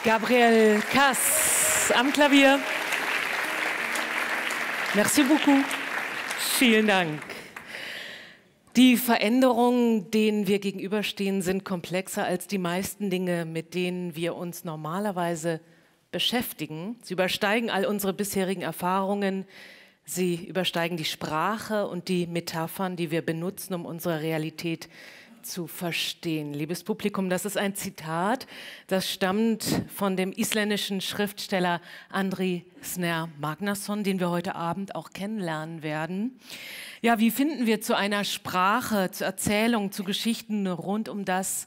Gabriel Cazes am Klavier. Merci beaucoup. Vielen Dank. Die Veränderungen, denen wir gegenüberstehen, sind komplexer als die meisten Dinge, mit denen wir uns normalerweise beschäftigen. Sie übersteigen all unsere bisherigen Erfahrungen. Sie übersteigen die Sprache und die Metaphern, die wir benutzen, um unsere Realität zu verstehen. Liebes Publikum, das ist ein Zitat, das stammt von dem isländischen Schriftsteller Andri Snær Magnason, den wir heute Abend auch kennenlernen werden. Ja, wie finden wir zu einer Sprache, zu Erzählungen, zu Geschichten rund um das,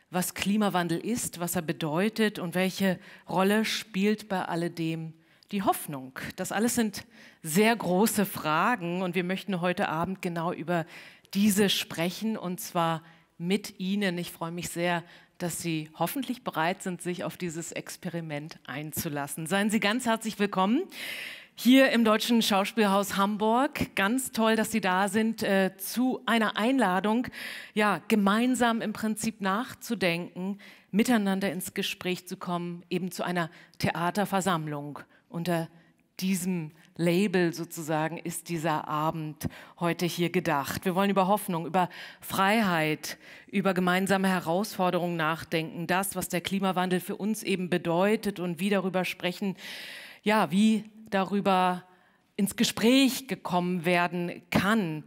was Klimawandel ist, was er bedeutet und welche Rolle spielt bei alledem die Hoffnung? Das alles sind sehr große Fragen und wir möchten heute Abend genau über diese sprechen und zwar mit Ihnen. Ich freue mich sehr, dass Sie hoffentlich bereit sind, sich auf dieses Experiment einzulassen. Seien Sie ganz herzlich willkommen hier im Deutschen SchauSpielHaus Hamburg. Ganz toll, dass Sie da sind zu einer Einladung, ja, gemeinsam im Prinzip nachzudenken, miteinander ins Gespräch zu kommen, eben zu einer Theaterversammlung. Unter diesem Label sozusagen ist dieser Abend heute hier gedacht. Wir wollen über Hoffnung, über Freiheit, über gemeinsame Herausforderungen nachdenken, das, was der Klimawandel für uns eben bedeutet und wie darüber sprechen, ja, wie darüber ins Gespräch gekommen werden kann.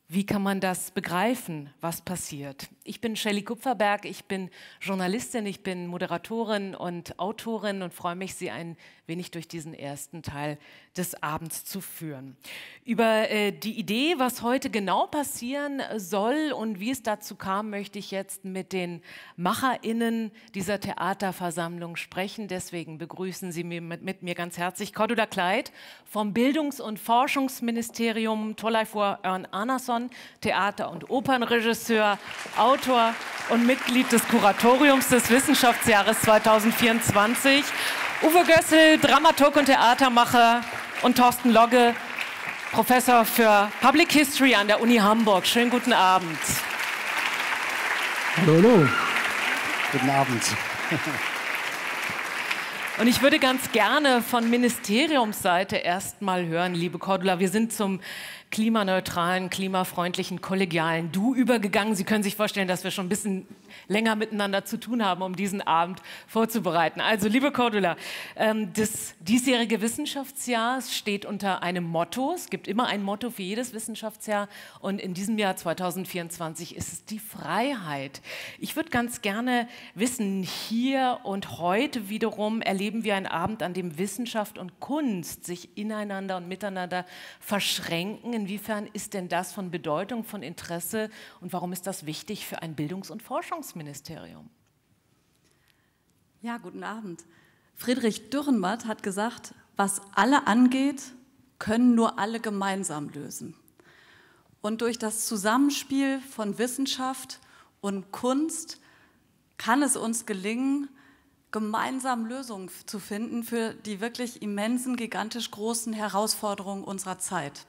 Wie kann man das begreifen, was passiert? Ich bin Shelly Kupferberg, ich bin Journalistin, ich bin Moderatorin und Autorin und freue mich, Sie ein wenig durch diesen ersten Teil des Abends zu führen. Über die Idee, was heute genau passieren soll und wie es dazu kam, möchte ich jetzt mit den MacherInnen dieser Theaterversammlung sprechen. Deswegen begrüßen Sie mit mir ganz herzlich Cordula Kleid vom Bildungs- und Forschungsministerium, Thorleifur Örn Arnason, Theater- und Opernregisseur, Autor und Mitglied des Kuratoriums des Wissenschaftsjahres 2024. Uwe Gössel, Dramaturg und Theatermacher und Thorsten Logge, Professor für Public History an der Uni Hamburg. Schönen guten Abend. Hallo, hallo. Guten Abend. Und ich würde ganz gerne von Ministeriumsseite erst mal hören, liebe Cordula, wir sind zum klimaneutralen, klimafreundlichen, kollegialen Du übergegangen. Sie können sich vorstellen, dass wir schon ein bisschen länger miteinander zu tun haben, um diesen Abend vorzubereiten. Also, liebe Cordula, das diesjährige Wissenschaftsjahr steht unter einem Motto. Es gibt immer ein Motto für jedes Wissenschaftsjahr und in diesem Jahr 2024 ist es die Freiheit. Ich würde ganz gerne wissen, hier und heute wiederum erleben wir einen Abend, an dem Wissenschaft und Kunst sich ineinander und miteinander verschränken. Inwiefern ist denn das von Bedeutung, von Interesse und warum ist das wichtig für ein Bildungs- und Forschungsministerium? Ja, guten Abend. Friedrich Dürrenmatt hat gesagt, was alle angeht, können nur alle gemeinsam lösen. Und durch das Zusammenspiel von Wissenschaft und Kunst kann es uns gelingen, gemeinsam Lösungen zu finden für die wirklich immensen, gigantisch großen Herausforderungen unserer Zeit.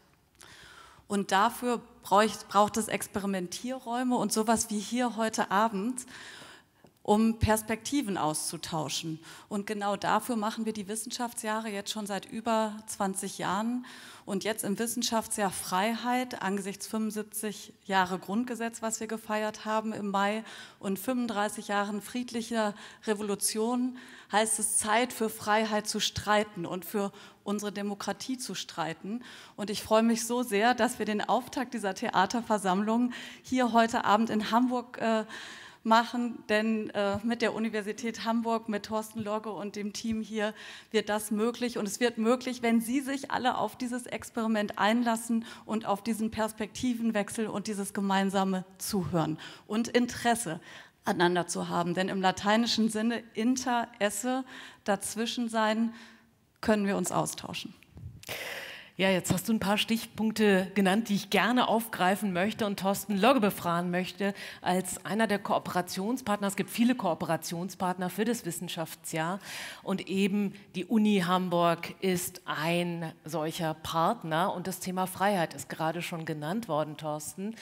Und dafür braucht es Experimentierräume und sowas wie hier heute Abend, um Perspektiven auszutauschen. Und genau dafür machen wir die Wissenschaftsjahre jetzt schon seit über 20 Jahren. Und jetzt im Wissenschaftsjahr Freiheit, angesichts 75 Jahre Grundgesetz, was wir gefeiert haben im Mai, und 35 Jahren friedlicher Revolution, heißt es Zeit für Freiheit zu streiten und für unsere Demokratie zu streiten. Und ich freue mich so sehr, dass wir den Auftakt dieser Theaterversammlung hier heute Abend in Hamburg machen, denn mit der Universität Hamburg, mit Thorsten Logge und dem Team hier wird das möglich. Und es wird möglich, wenn Sie sich alle auf dieses Experiment einlassen und auf diesen Perspektivenwechsel und dieses gemeinsame Zuhören und Interesse aneinander zu haben. Denn im lateinischen Sinne inter esse, dazwischen sein, können wir uns austauschen. Ja, jetzt hast du ein paar Stichpunkte genannt, die ich gerne aufgreifen möchte und Thorsten Logge befragen möchte als einer der Kooperationspartner. Es gibt viele Kooperationspartner für das Wissenschaftsjahr und eben die Uni Hamburg ist ein solcher Partner und das Thema Freiheit ist gerade schon genannt worden, Thorsten.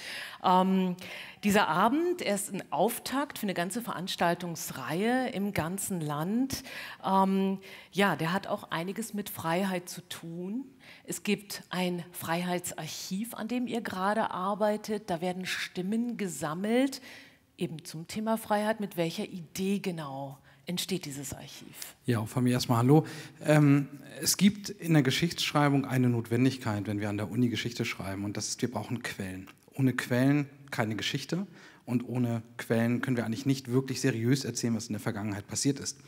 Dieser Abend, er ist ein Auftakt für eine ganze Veranstaltungsreihe im ganzen Land. Ja, der hat auch einiges mit Freiheit zu tun. Es gibt ein Freiheitsarchiv, an dem ihr gerade arbeitet. Da werden Stimmen gesammelt, eben zum Thema Freiheit. Mit welcher Idee genau entsteht dieses Archiv? Ja, auch von mir erstmal hallo. Es gibt in der Geschichtsschreibung eine Notwendigkeit, wenn wir an der Uni Geschichte schreiben, und das ist, wir brauchen Quellen. Ohne Quellen keine Geschichte und ohne Quellen können wir eigentlich nicht wirklich seriös erzählen, was in der Vergangenheit passiert ist.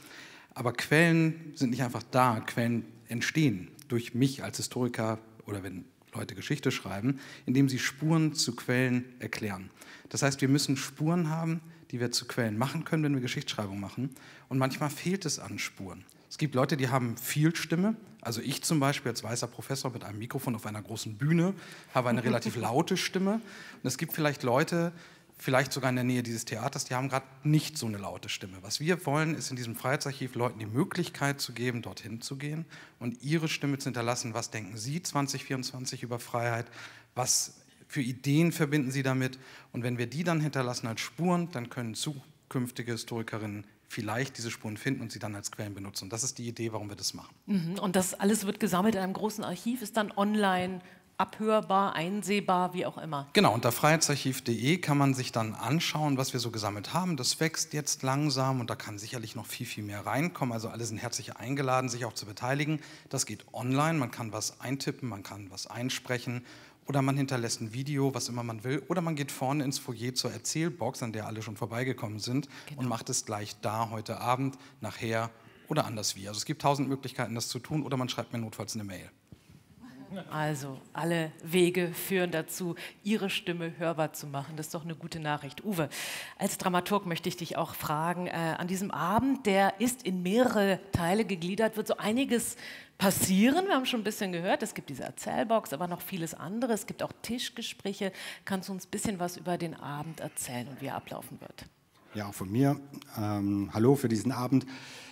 Aber Quellen sind nicht einfach da, Quellen entstehen durch mich als Historiker oder wenn Leute Geschichte schreiben, indem sie Spuren zu Quellen erklären. Das heißt, wir müssen Spuren haben, die wir zu Quellen machen können, wenn wir Geschichtsschreibung machen. Und manchmal fehlt es an Spuren. Es gibt Leute, die haben viel Stimme. Also ich zum Beispiel als weißer Professor mit einem Mikrofon auf einer großen Bühne habe eine relativ laute Stimme. Und es gibt vielleicht Leute, vielleicht sogar in der Nähe dieses Theaters, die haben gerade nicht so eine laute Stimme. Was wir wollen, ist in diesem Freiheitsarchiv Leuten die Möglichkeit zu geben, dorthin zu gehen und ihre Stimme zu hinterlassen. Was denken Sie 2024 über Freiheit? Was für Ideen verbinden Sie damit? Und wenn wir die dann hinterlassen als Spuren, dann können zukünftige Historikerinnen vielleicht diese Spuren finden und sie dann als Quellen benutzen. Und das ist die Idee, warum wir das machen. Und das alles wird gesammelt in einem großen Archiv, ist dann online abhörbar, einsehbar, wie auch immer. Genau, unter freiheitsarchiv.de kann man sich dann anschauen, was wir so gesammelt haben. Das wächst jetzt langsam und da kann sicherlich noch viel, viel mehr reinkommen. Also alle sind herzlich eingeladen, sich auch zu beteiligen. Das geht online, man kann was eintippen, man kann was einsprechen oder man hinterlässt ein Video, was immer man will. Oder man geht vorne ins Foyer zur Erzählbox, an der alle schon vorbeigekommen sind, und macht es gleich da heute Abend, nachher oder anders wie. Also es gibt 1000 Möglichkeiten, das zu tun, oder man schreibt mir notfalls eine Mail. Also alle Wege führen dazu, Ihre Stimme hörbar zu machen. Das ist doch eine gute Nachricht. Uwe, als Dramaturg möchte ich dich auch fragen, an diesem Abend, der ist in mehrere Teile gegliedert, wird so einiges passieren. Wir haben schon ein bisschen gehört, es gibt diese Erzählbox, aber noch vieles anderes. Es gibt auch Tischgespräche. Kannst du uns ein bisschen was über den Abend erzählen und wie er ablaufen wird? Ja, auch von mir. Hallo für diesen Abend.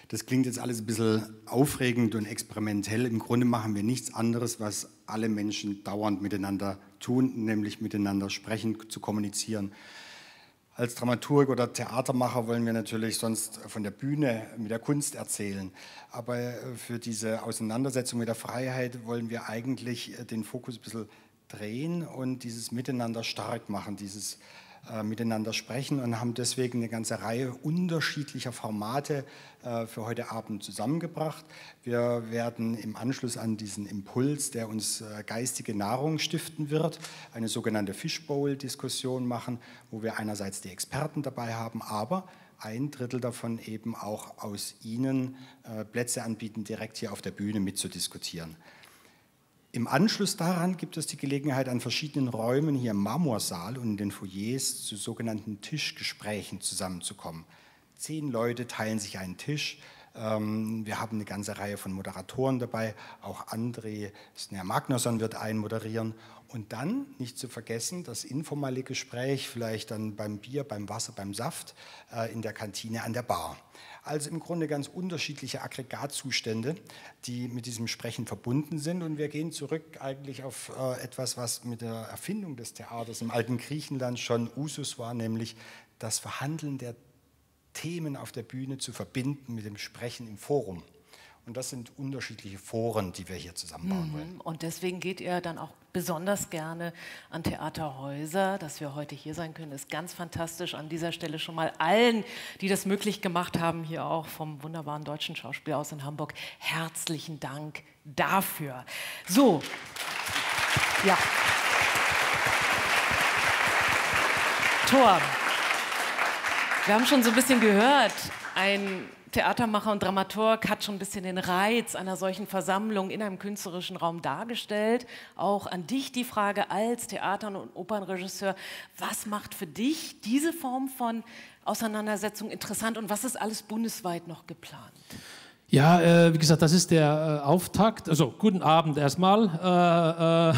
Das klingt jetzt alles ein bisschen aufregend und experimentell. Im Grunde machen wir nichts anderes, was alle Menschen dauernd miteinander tun, nämlich miteinander sprechen, zu kommunizieren. Als Dramaturg oder Theatermacher wollen wir natürlich sonst von der Bühne mit der Kunst erzählen. Aber für diese Auseinandersetzung mit der Freiheit wollen wir eigentlich den Fokus ein bisschen drehen und dieses Miteinander stark machen, dieses miteinander sprechen, und haben deswegen eine ganze Reihe unterschiedlicher Formate für heute Abend zusammengebracht. Wir werden im Anschluss an diesen Impuls, der uns geistige Nahrung stiften wird, eine sogenannte Fishbowl-Diskussion machen, wo wir einerseits die Experten dabei haben, aber ein Drittel davon eben auch aus Ihnen Plätze anbieten, direkt hier auf der Bühne mitzudiskutieren. Im Anschluss daran gibt es die Gelegenheit, an verschiedenen Räumen hier im Marmorsaal und in den Foyers zu sogenannten Tischgesprächen zusammenzukommen. 10 Leute teilen sich einen Tisch. Wir haben eine ganze Reihe von Moderatoren dabei. Auch Andri Snær Magnason wird einen moderieren. Und dann, nicht zu vergessen, das informelle Gespräch, vielleicht dann beim Bier, beim Wasser, beim Saft, in der Kantine, an der Bar. Also im Grunde ganz unterschiedliche Aggregatzustände, die mit diesem Sprechen verbunden sind. Und wir gehen zurück eigentlich auf etwas, was mit der Erfindung des Theaters im alten Griechenland schon Usus war, nämlich das Verhandeln der Themen auf der Bühne zu verbinden mit dem Sprechen im Forum. Und das sind unterschiedliche Foren, die wir hier zusammenbauen wollen. Und deswegen geht ihr dann auch besonders gerne an Theaterhäuser. Dass wir heute hier sein können, ist ganz fantastisch. An dieser Stelle schon mal allen, die das möglich gemacht haben, hier auch vom wunderbaren Deutschen SchauSpielHaus in Hamburg, herzlichen Dank dafür. So, ja. Thor, wir haben schon so ein bisschen gehört, ein Theatermacher und Dramaturg hat schon ein bisschen den Reiz einer solchen Versammlung in einem künstlerischen Raum dargestellt. Auch an dich die Frage als Theater- und Opernregisseur, was macht für dich diese Form von Auseinandersetzung interessant und was ist alles bundesweit noch geplant? Ja, wie gesagt, das ist der Auftakt. Also, guten Abend erstmal.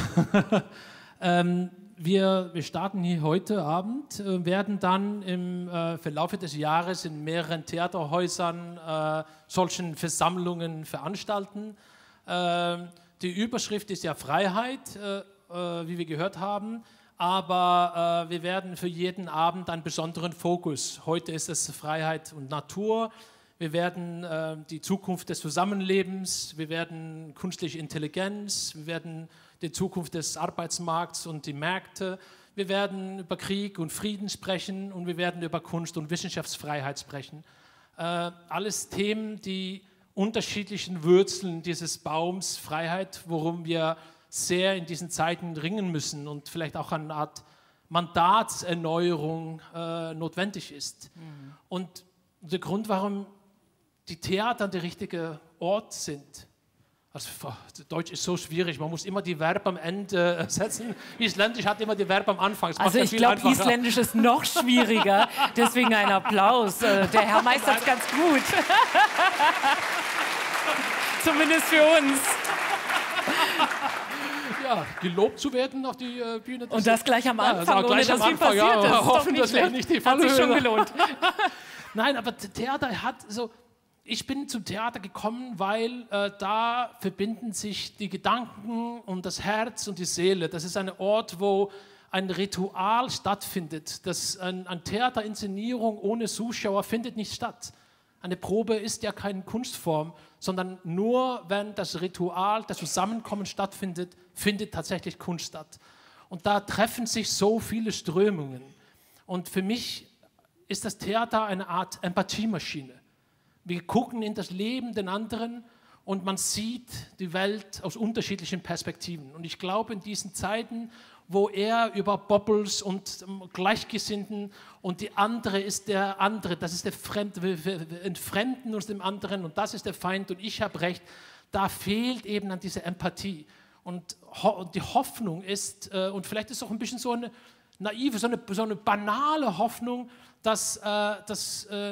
Wir starten hier heute Abend, werden dann im Verlauf des Jahres in mehreren Theaterhäusern solchen Versammlungen veranstalten. Die Überschrift ist ja Freiheit, wie wir gehört haben, aber wir werden für jeden Abend einen besonderen Fokus. Heute ist es Freiheit und Natur. Wir werden die Zukunft des Zusammenlebens, wir werden künstliche Intelligenz, wir werden die Zukunft des Arbeitsmarkts und die Märkte, wir werden über Krieg und Frieden sprechen und wir werden über Kunst und Wissenschaftsfreiheit sprechen. Alles Themen, die unterschiedlichen Wurzeln dieses Baums Freiheit, worum wir sehr in diesen Zeiten ringen müssen und vielleicht auch eine Art Mandatserneuerung notwendig ist. Mhm. Und der Grund, warum die Theater der richtige Ort sind. Also, Deutsch ist so schwierig, man muss immer die Verb am Ende setzen. Isländisch hat immer die Verb am Anfang. Also ich glaube, Isländisch ist noch schwieriger, deswegen ein Applaus. Der Herr meistert es ganz gut. Zumindest für uns. Ja, gelobt zu werden auf die Bühne. Und das gleich am Anfang, ohne dass viel passiert ist. Hoffen, das wäre nicht die Fallhöhe. Hat sich schon gelohnt. Nein, aber Theater hat so... Ich bin zum Theater gekommen, weil da verbinden sich die Gedanken und das Herz und die Seele. Das ist ein Ort, wo ein Ritual stattfindet. Eine Theaterinszenierung ohne Zuschauer findet nicht statt. Eine Probe ist ja keine Kunstform, sondern nur wenn das Ritual, das Zusammenkommen stattfindet, findet tatsächlich Kunst statt. Und da treffen sich so viele Strömungen. Und für mich ist das Theater eine Art Empathiemaschine. Wir gucken in das Leben den anderen und man sieht die Welt aus unterschiedlichen Perspektiven. Und ich glaube, in diesen Zeiten, wo er über Bubbles und Gleichgesinnten und die andere ist der andere, das ist der Fremde, wir entfremden uns dem anderen und das ist der Feind und ich habe Recht, da fehlt eben an dieser Empathie. Und die Hoffnung ist, und vielleicht ist es auch ein bisschen so eine naive, so eine banale Hoffnung, dass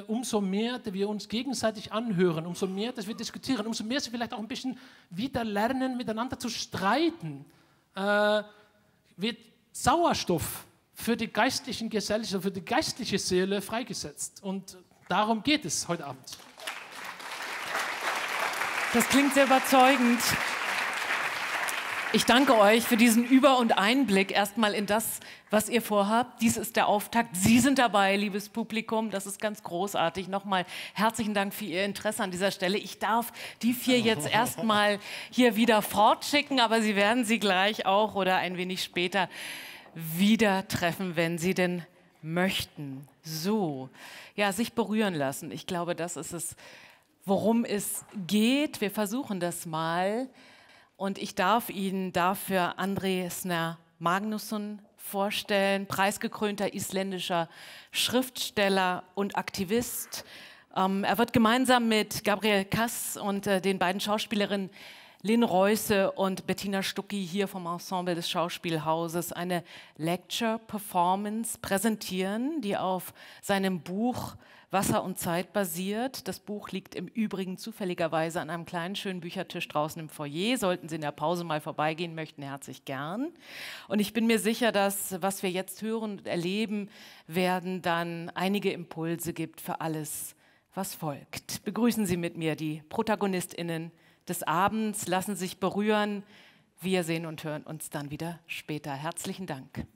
umso mehr wir uns gegenseitig anhören, umso mehr, dass wir diskutieren, umso mehr sie vielleicht auch ein bisschen wieder lernen, miteinander zu streiten, wird Sauerstoff für die geistlichen Gesellschaft, für die geistliche Seele freigesetzt. Und darum geht es heute Abend. Das klingt sehr überzeugend. Ich danke euch für diesen Über- und Einblick erstmal in das, was ihr vorhabt. Dies ist der Auftakt. Sie sind dabei, liebes Publikum. Das ist ganz großartig. Nochmal herzlichen Dank für Ihr Interesse an dieser Stelle. Ich darf die 4 jetzt erstmal hier wieder fortschicken, aber Sie werden sie gleich auch oder ein wenig später wieder treffen, wenn Sie denn möchten. So, ja, sich berühren lassen. Ich glaube, das ist es, worum es geht. Wir versuchen das mal. Und ich darf Ihnen dafür Andri Snær Magnason vorstellen, preisgekrönter isländischer Schriftsteller und Aktivist. Er wird gemeinsam mit Gabriel Cazes und den beiden Schauspielerinnen Linn Reusse und Bettina Stucky hier vom Ensemble des SchauSpielHauses eine Lecture-Performance präsentieren, die auf seinem Buch Wasser und Zeit basiert. Das Buch liegt im Übrigen zufälligerweise an einem kleinen, schönen Büchertisch draußen im Foyer. Sollten Sie in der Pause mal vorbeigehen möchten, herzlich gern. Und ich bin mir sicher, dass, was wir jetzt hören und erleben werden, dann einige Impulse gibt für alles, was folgt. Begrüßen Sie mit mir die ProtagonistInnen des Abends, lassen Sie sich berühren. Wir sehen und hören uns dann wieder später. Herzlichen Dank.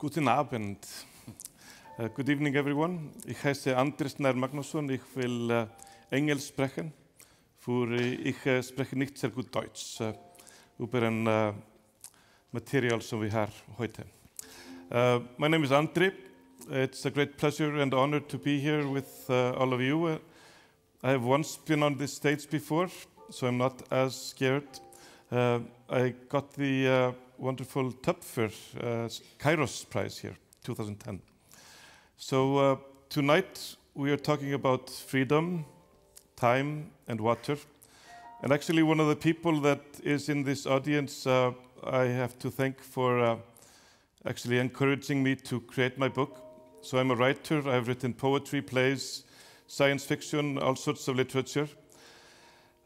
Guten Abend. Good evening, everyone. Ich heiße Andri Snær Magnason. Ich will Englisch sprechen, für ich spreche nicht sehr gut Deutsch über ein Material, so wie wir heute. My name is Andri. It's a great pleasure and honor to be here with all of you. I have once been on this stage before, so I'm not as scared. I got the wonderful Töpfer Kairos Prize here 2010. So tonight we are talking about freedom, time, and water. And actually one of the people that is in this audience, I have to thank for actually encouraging me to create my book. So I'm a writer. I've written poetry, plays, science fiction, all sorts of literature.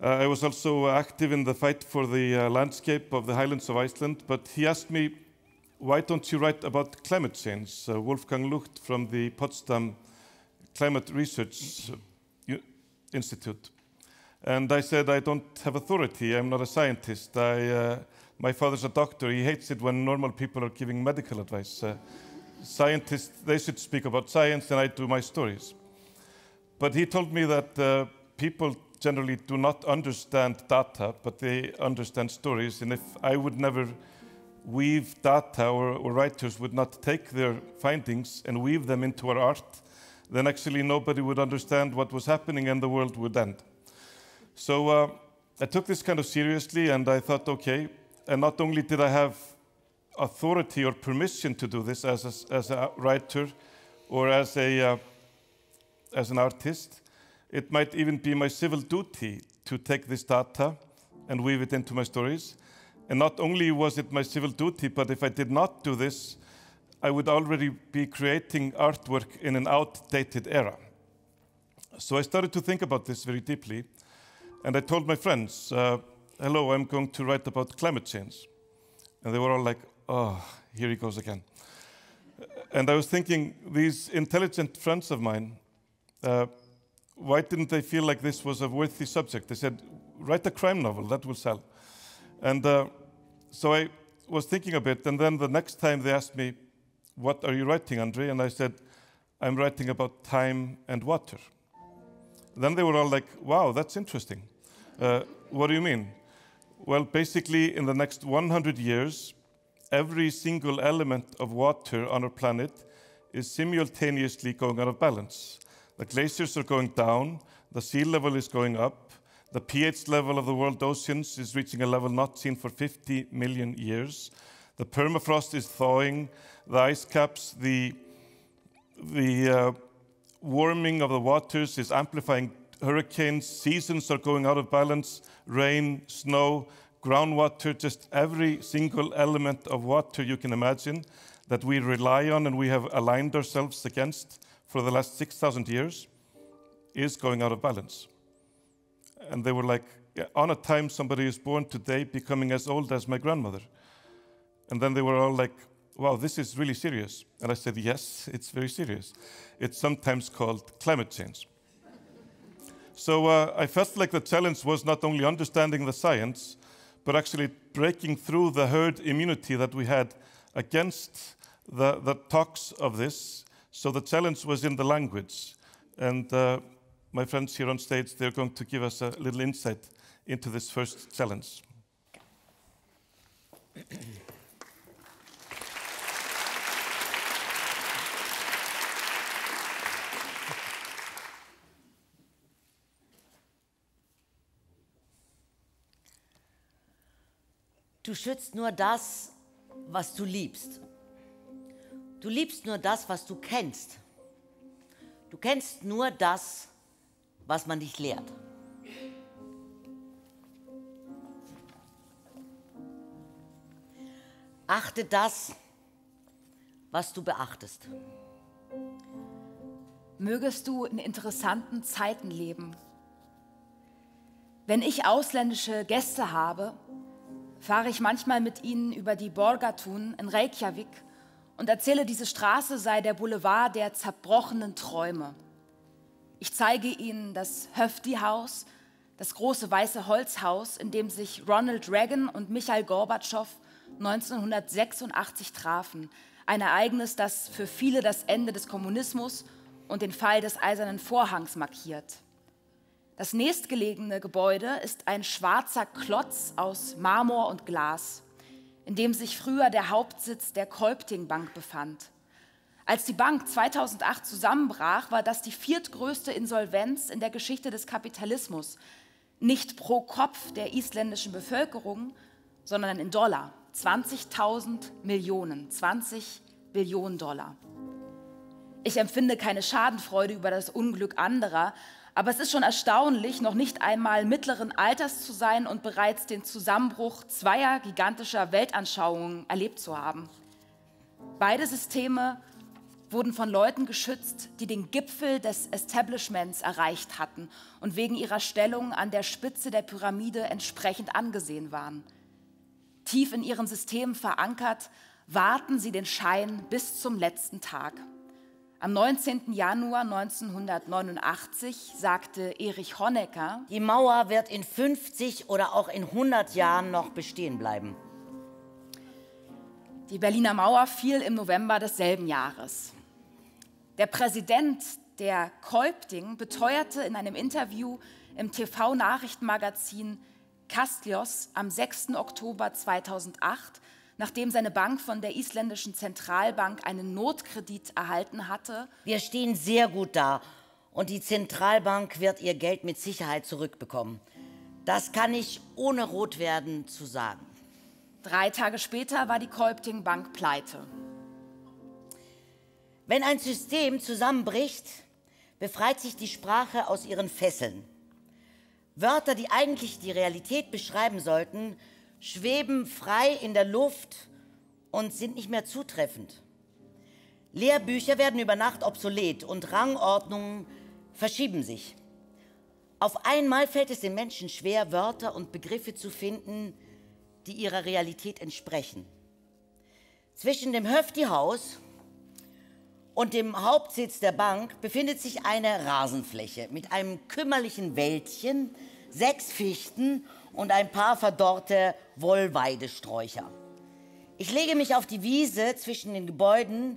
I was also active in the fight for the landscape of the highlands of Iceland, but he asked me, why don't you write about climate change? Wolfgang Lucht from the Potsdam Climate Research Institute. And I said, I don't have authority, I'm not a scientist. My father's a doctor, he hates it when normal people are giving medical advice. Scientists, they should speak about science and I do my stories. But he told me that people generally do not understand data, but they understand stories. And if I would never weave data, or writers would not take their findings and weave them into our art, then actually nobody would understand what was happening and the world would end. So I took this kind of seriously and I thought, okay, and not only did I have authority or permission to do this as a writer or as an artist, it might even be my civil duty to take this data and weave it into my stories. And not only was it my civil duty, but if I did not do this, I would already be creating artwork in an outdated era. So I started to think about this very deeply. And I told my friends, hello, I'm going to write about climate change. And they were all like, oh, here he goes again. And I was thinking, these intelligent friends of mine, why didn't they feel like this was a worthy subject? They said, write a crime novel, that will sell. And so I was thinking a bit, and then the next time they asked me, what are you writing, Andri? And I said, I'm writing about time and water. Then they were all like, wow, that's interesting. What do you mean? Well, basically, in the next 100 years, every single element of water on our planet is simultaneously going out of balance. The glaciers are going down, the sea level is going up, the pH level of the world oceans is reaching a level not seen for 50 million years. The permafrost is thawing, the ice caps, the warming of the waters is amplifying hurricanes, seasons are going out of balance, rain, snow, groundwater, just every single element of water you can imagine that we rely on and we have aligned ourselves against for the last 6,000 years is going out of balance. And they were like, yeah, on a time somebody is born today becoming as old as my grandmother. And then they were all like, wow, this is really serious. And I said, yes, it's very serious. It's sometimes called climate change. So I felt like the challenge was not only understanding the science, but actually breaking through the herd immunity that we had against the talks of this. So the challenge was in the language. And my friends here on stage, they're going to give us a little insight into this first challenge. Du schützt nur das, was du liebst. Du liebst nur das, was du kennst. Du kennst nur das, was man dich lehrt. Achte das, was du beachtest. Mögest du in interessanten Zeiten leben. Wenn ich ausländische Gäste habe, fahre ich manchmal mit ihnen über die Borgatun in Reykjavik und erzähle, diese Straße sei der Boulevard der zerbrochenen Träume. Ich zeige ihnen das Höfti-Haus, das große weiße Holzhaus, in dem sich Ronald Reagan und Michail Gorbatschow 1986 trafen. Ein Ereignis, das für viele das Ende des Kommunismus und den Fall des Eisernen Vorhangs markiert. Das nächstgelegene Gebäude ist ein schwarzer Klotz aus Marmor und Glas, in dem sich früher der Hauptsitz der Kolpting-Bank befand. Als die Bank 2008 zusammenbrach, war das die viertgrößte Insolvenz in der Geschichte des Kapitalismus. Nicht pro Kopf der isländischen Bevölkerung, sondern in Dollar. 20.000 Millionen, 20 Billionen Dollar. Ich empfinde keine Schadenfreude über das Unglück anderer, aber es ist schon erstaunlich, noch nicht einmal mittleren Alters zu sein und bereits den Zusammenbruch zweier gigantischer Weltanschauungen erlebt zu haben. Beide Systeme wurden von Leuten geschützt, die den Gipfel des Establishments erreicht hatten und wegen ihrer Stellung an der Spitze der Pyramide entsprechend angesehen waren. Tief in ihren Systemen verankert, wahrten sie den Schein bis zum letzten Tag. Am 19. Januar 1989 sagte Erich Honecker: Die Mauer wird in 50 oder auch in 100 Jahren noch bestehen bleiben. Die Berliner Mauer fiel im November desselben Jahres. Der Präsident der Kolping beteuerte in einem Interview im TV-Nachrichtenmagazin Kastljos am 6. Oktober 2008, nachdem seine Bank von der isländischen Zentralbank einen Notkredit erhalten hatte: Wir stehen sehr gut da und die Zentralbank wird ihr Geld mit Sicherheit zurückbekommen. Das kann ich ohne Rotwerden zu sagen. 3 Tage später war die Kolping Bank pleite. Wenn ein System zusammenbricht, befreit sich die Sprache aus ihren Fesseln. Wörter, die eigentlich die Realität beschreiben sollten, schweben frei in der Luft und sind nicht mehr zutreffend. Lehrbücher werden über Nacht obsolet und Rangordnungen verschieben sich. Auf einmal fällt es den Menschen schwer, Wörter und Begriffe zu finden, die ihrer Realität entsprechen. Zwischen dem Höfti-Haus und dem Hauptsitz der Bank befindet sich eine Rasenfläche mit einem kümmerlichen Wäldchen, 6 Fichten und ein paar verdorrte Wollweidesträucher. Ich lege mich auf die Wiese zwischen den Gebäuden,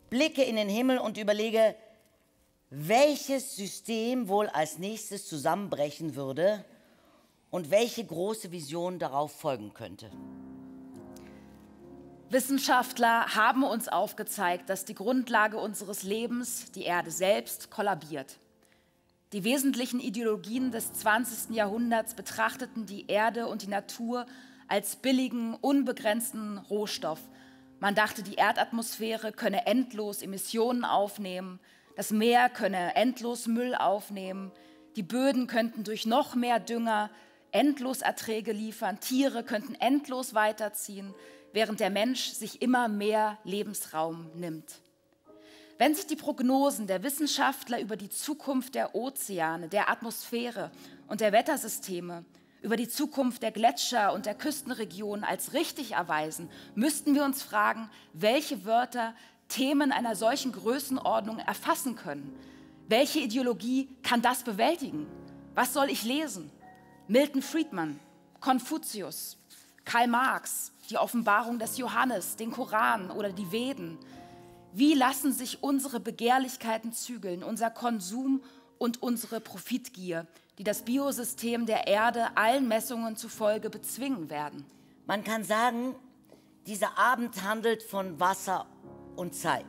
blicke in den Himmel und überlege, welches System wohl als nächstes zusammenbrechen würde und welche große Vision darauf folgen könnte. Wissenschaftler haben uns aufgezeigt, dass die Grundlage unseres Lebens, die Erde selbst, kollabiert. Die wesentlichen Ideologien des 20. Jahrhunderts betrachteten die Erde und die Natur als billigen, unbegrenzten Rohstoff. Man dachte, die Erdatmosphäre könne endlos Emissionen aufnehmen, das Meer könne endlos Müll aufnehmen, die Böden könnten durch noch mehr Dünger endlos Erträge liefern, Tiere könnten endlos weiterziehen, während der Mensch sich immer mehr Lebensraum nimmt. Wenn sich die Prognosen der Wissenschaftler über die Zukunft der Ozeane, der Atmosphäre und der Wettersysteme, über die Zukunft der Gletscher und der Küstenregionen als richtig erweisen, müssten wir uns fragen, welche Wörter Themen einer solchen Größenordnung erfassen können. Welche Ideologie kann das bewältigen? Was soll ich lesen? Milton Friedman, Konfuzius, Karl Marx, die Offenbarung des Johannes, den Koran oder die Veden. Wie lassen sich unsere Begehrlichkeiten zügeln, unser Konsum und unsere Profitgier, die das Biosystem der Erde allen Messungen zufolge bezwingen werden? Man kann sagen, dieser Abend handelt von Wasser und Zeit.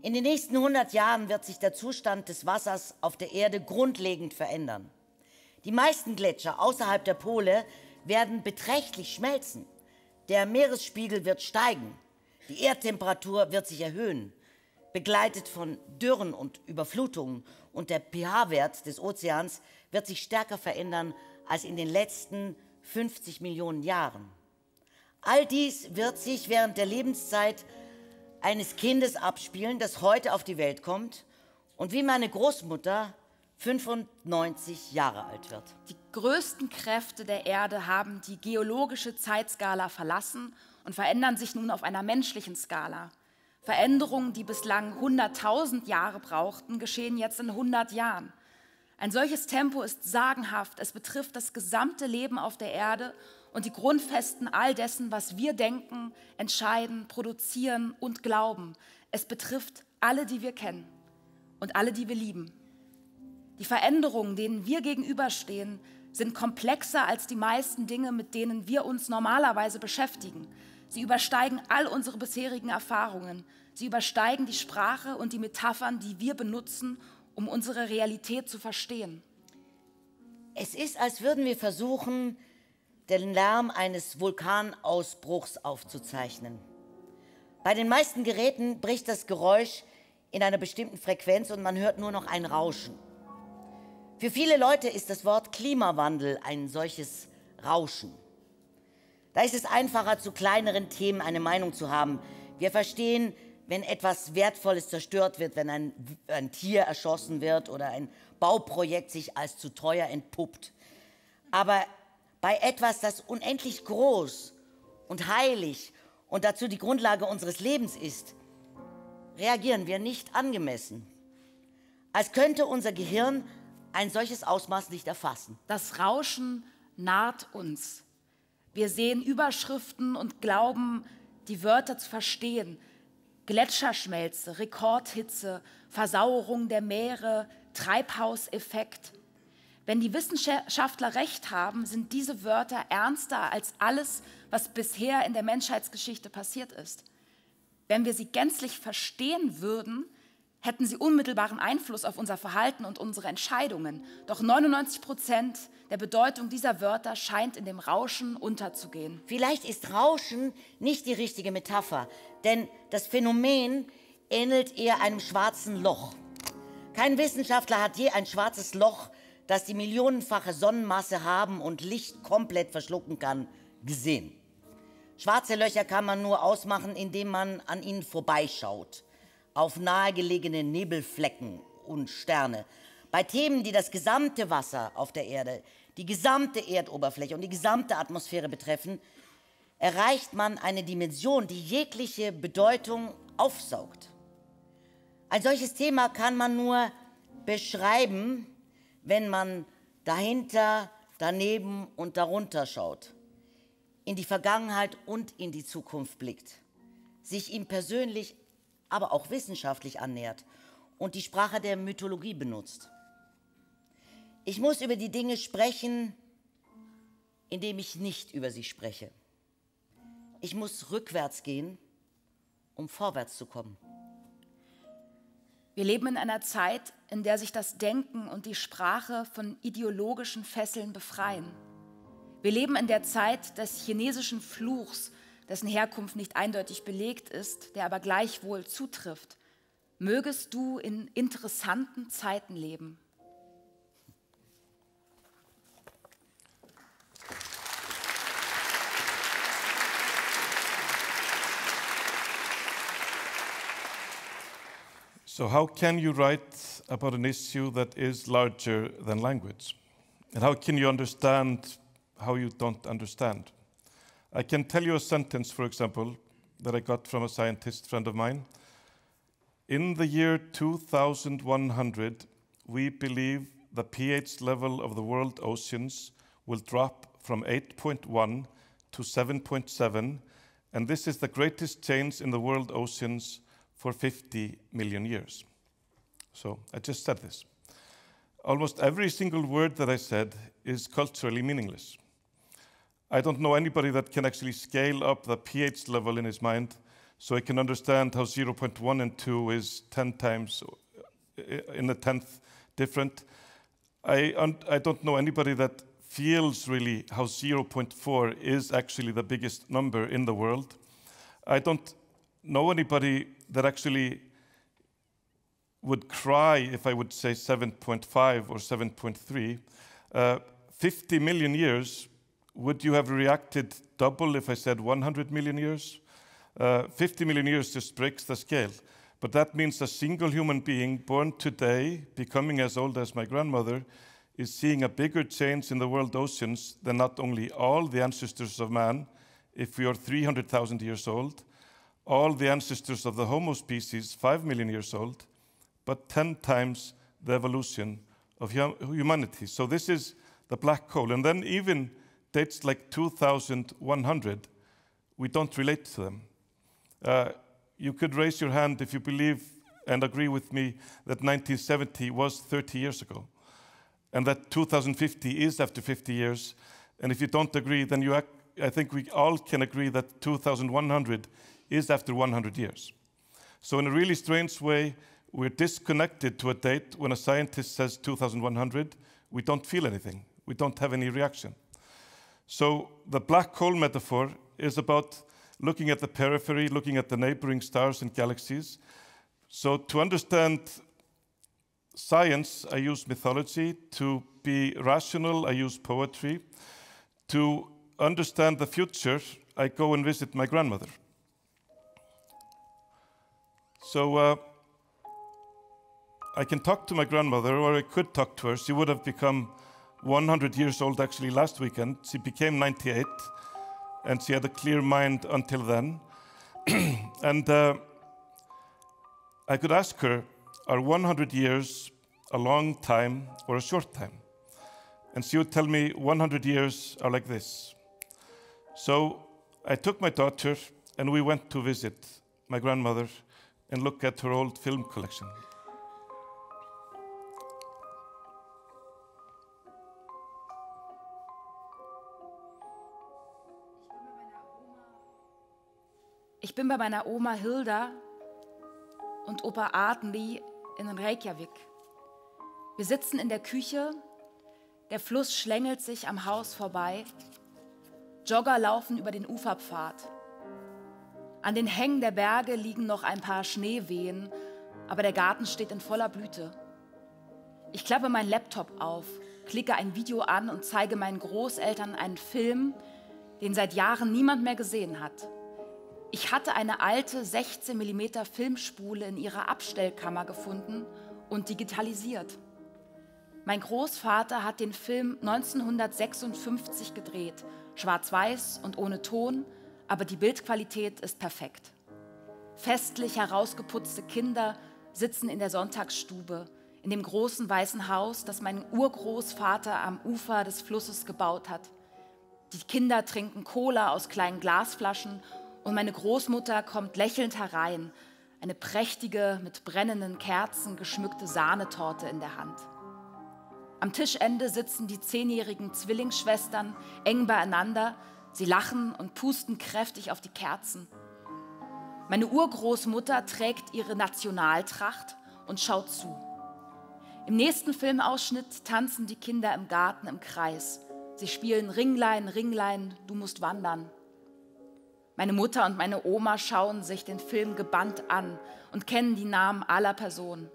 In den nächsten 100 Jahren wird sich der Zustand des Wassers auf der Erde grundlegend verändern. Die meisten Gletscher außerhalb der Pole werden beträchtlich schmelzen. Der Meeresspiegel wird steigen. Die Erdtemperatur wird sich erhöhen, begleitet von Dürren und Überflutungen. Und der pH-Wert des Ozeans wird sich stärker verändern als in den letzten 50 Millionen Jahren. All dies wird sich während der Lebenszeit eines Kindes abspielen, das heute auf die Welt kommt und wie meine Großmutter 95 Jahre alt wird. Die größten Kräfte der Erde haben die geologische Zeitskala verlassen und verändern sich nun auf einer menschlichen Skala. Veränderungen, die bislang 100.000 Jahre brauchten, geschehen jetzt in 100 Jahren. Ein solches Tempo ist sagenhaft. Es betrifft das gesamte Leben auf der Erde und die Grundfesten all dessen, was wir denken, entscheiden, produzieren und glauben. Es betrifft alle, die wir kennen und alle, die wir lieben. Die Veränderungen, denen wir gegenüberstehen, sind komplexer als die meisten Dinge, mit denen wir uns normalerweise beschäftigen. Sie übersteigen all unsere bisherigen Erfahrungen. Sie übersteigen die Sprache und die Metaphern, die wir benutzen, um unsere Realität zu verstehen. Es ist, als würden wir versuchen, den Lärm eines Vulkanausbruchs aufzuzeichnen. Bei den meisten Geräten bricht das Geräusch in einer bestimmten Frequenz und man hört nur noch ein Rauschen. Für viele Leute ist das Wort Klimawandel ein solches Rauschen. Da ist es einfacher, zu kleineren Themen eine Meinung zu haben. Wir verstehen, wenn etwas Wertvolles zerstört wird, wenn ein Tier erschossen wird oder ein Bauprojekt sich als zu teuer entpuppt. Aber bei etwas, das unendlich groß und heilig und dazu die Grundlage unseres Lebens ist, reagieren wir nicht angemessen. Als könnte unser Gehirn ein solches Ausmaß nicht erfassen. Das Rauschen naht uns. Wir sehen Überschriften und glauben, die Wörter zu verstehen. Gletscherschmelze, Rekordhitze, Versauerung der Meere, Treibhauseffekt. Wenn die Wissenschaftler recht haben, sind diese Wörter ernster als alles, was bisher in der Menschheitsgeschichte passiert ist. Wenn wir sie gänzlich verstehen würden, hätten sie unmittelbaren Einfluss auf unser Verhalten und unsere Entscheidungen. Doch 99% der Bedeutung dieser Wörter scheint in dem Rauschen unterzugehen. Vielleicht ist Rauschen nicht die richtige Metapher, denn das Phänomen ähnelt eher einem schwarzen Loch. Kein Wissenschaftler hat je ein schwarzes Loch, das die millionenfache Sonnenmasse haben und Licht komplett verschlucken kann, gesehen. Schwarze Löcher kann man nur ausmachen, indem man an ihnen vorbeischaut, auf nahegelegene Nebelflecken und Sterne. Bei Themen, die das gesamte Wasser auf der Erde, die gesamte Erdoberfläche und die gesamte Atmosphäre betreffen, erreicht man eine Dimension, die jegliche Bedeutung aufsaugt. Ein solches Thema kann man nur beschreiben, wenn man dahinter, daneben und darunter schaut, in die Vergangenheit und in die Zukunft blickt, sich ihm persönlich, aber auch wissenschaftlich annähert und die Sprache der Mythologie benutzt. Ich muss über die Dinge sprechen, indem ich nicht über sie spreche. Ich muss rückwärts gehen, um vorwärts zu kommen. Wir leben in einer Zeit, in der sich das Denken und die Sprache von ideologischen Fesseln befreien. Wir leben in der Zeit des chinesischen Fluchs, dessen Herkunft nicht eindeutig belegt ist, der aber gleichwohl zutrifft. Mögest du in interessanten Zeiten leben. So how can you write about an issue that is larger than language? And how can you understand how you don't understand? I can tell you a sentence, for example, that I got from a scientist friend of mine. In the year 2100, we believe the pH level of the world oceans will drop from 8.1 to 7.7, and this is the greatest change in the world oceans for 50 million years. So I just said this. Almost every single word that I said is culturally meaningless. I don't know anybody that can actually scale up the pH level in his mind so he can understand how 0.1 and 2 is 10 times in the 10th different. I don't know anybody that feels really how 0.4 is actually the biggest number in the world. I don't know anybody that actually would cry if I would say 7.5 or 7.3. 50 million years, would you have reacted double if I said 100 million years? 50 million years just breaks the scale. But that means a single human being born today, becoming as old as my grandmother, is seeing a bigger change in the world oceans than not only all the ancestors of man, if we are 300,000 years old, all the ancestors of the Homo species, 5 million years old, but 10 times the evolution of humanity. So this is the black hole. And then even dates like 2100, we don't relate to them. You could raise your hand if you believe and agree with me that 1970 was 30 years ago, and that 2050 is after 50 years. And if you don't agree, then I think we all can agree that 2100 is after 100 years. So in a really strange way, we're disconnected to a date. When a scientist says 2100, we don't feel anything. We don't have any reaction. So the black hole metaphor is about looking at the periphery, looking at the neighboring stars and galaxies, So to understand science, I use mythology. To be rational, I use poetry. To understand the future, I go and visit my grandmother. So I can talk to my grandmother, or I could talk to her. She would have become 100 years old actually last weekend. She became 98, and she had a clear mind until then. And I could ask her, are 100 years a long time or a short time? And she would tell me 100 years are like this. So I took my daughter and we went to visit my grandmother and look at her old film collection. Ich bin bei meiner Oma Hilda und Opa Arnli in Reykjavik. Wir sitzen in der Küche, der Fluss schlängelt sich am Haus vorbei, Jogger laufen über den Uferpfad. An den Hängen der Berge liegen noch ein paar Schneewehen, aber der Garten steht in voller Blüte. Ich klappe meinen Laptop auf, klicke ein Video an und zeige meinen Großeltern einen Film, den seit Jahren niemand mehr gesehen hat. Ich hatte eine alte 16 mm Filmspule in ihrer Abstellkammer gefunden und digitalisiert. Mein Großvater hat den Film 1956 gedreht, schwarz-weiß und ohne Ton, aber die Bildqualität ist perfekt. Festlich herausgeputzte Kinder sitzen in der Sonntagsstube, in dem großen weißen Haus, das mein Urgroßvater am Ufer des Flusses gebaut hat. Die Kinder trinken Cola aus kleinen Glasflaschen und meine Großmutter kommt lächelnd herein, eine prächtige, mit brennenden Kerzen geschmückte Sahnetorte in der Hand. Am Tischende sitzen die 10-jährigen Zwillingsschwestern eng beieinander. Sie lachen und pusten kräftig auf die Kerzen. Meine Urgroßmutter trägt ihre Nationaltracht und schaut zu. Im nächsten Filmausschnitt tanzen die Kinder im Garten im Kreis. Sie spielen Ringlein, Ringlein, du musst wandern. Meine Mutter und meine Oma schauen sich den Film gebannt an und kennen die Namen aller Personen.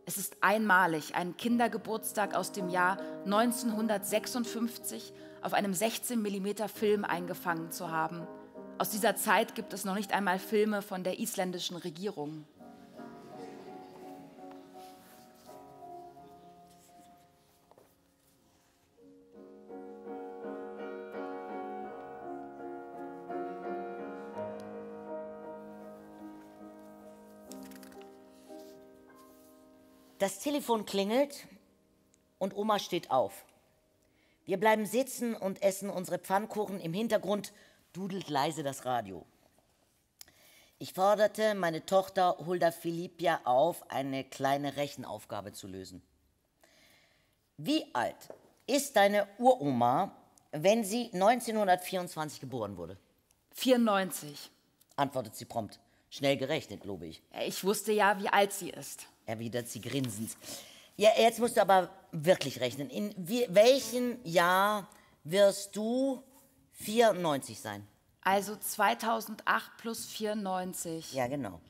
Es ist einmalig, einen Kindergeburtstag aus dem Jahr 1956 auf einem 16 mm Film eingefangen zu haben. Aus dieser Zeit gibt es noch nicht einmal Filme von der isländischen Regierung. Das Telefon klingelt und Oma steht auf. Wir bleiben sitzen und essen unsere Pfannkuchen. Im Hintergrund dudelt leise das Radio. Ich forderte meine Tochter Hulda Philippia auf, eine kleine Rechenaufgabe zu lösen. Wie alt ist deine Uroma, wenn sie 1924 geboren wurde? 94. Antwortet sie prompt. Schnell gerechnet, glaube ich. Ich wusste ja, wie alt sie ist. Erwidert sie grinsend. Ja, jetzt musst du aber wirklich rechnen. In welchem Jahr wirst du 94 sein? Also 2008 plus 94. Ja, genau.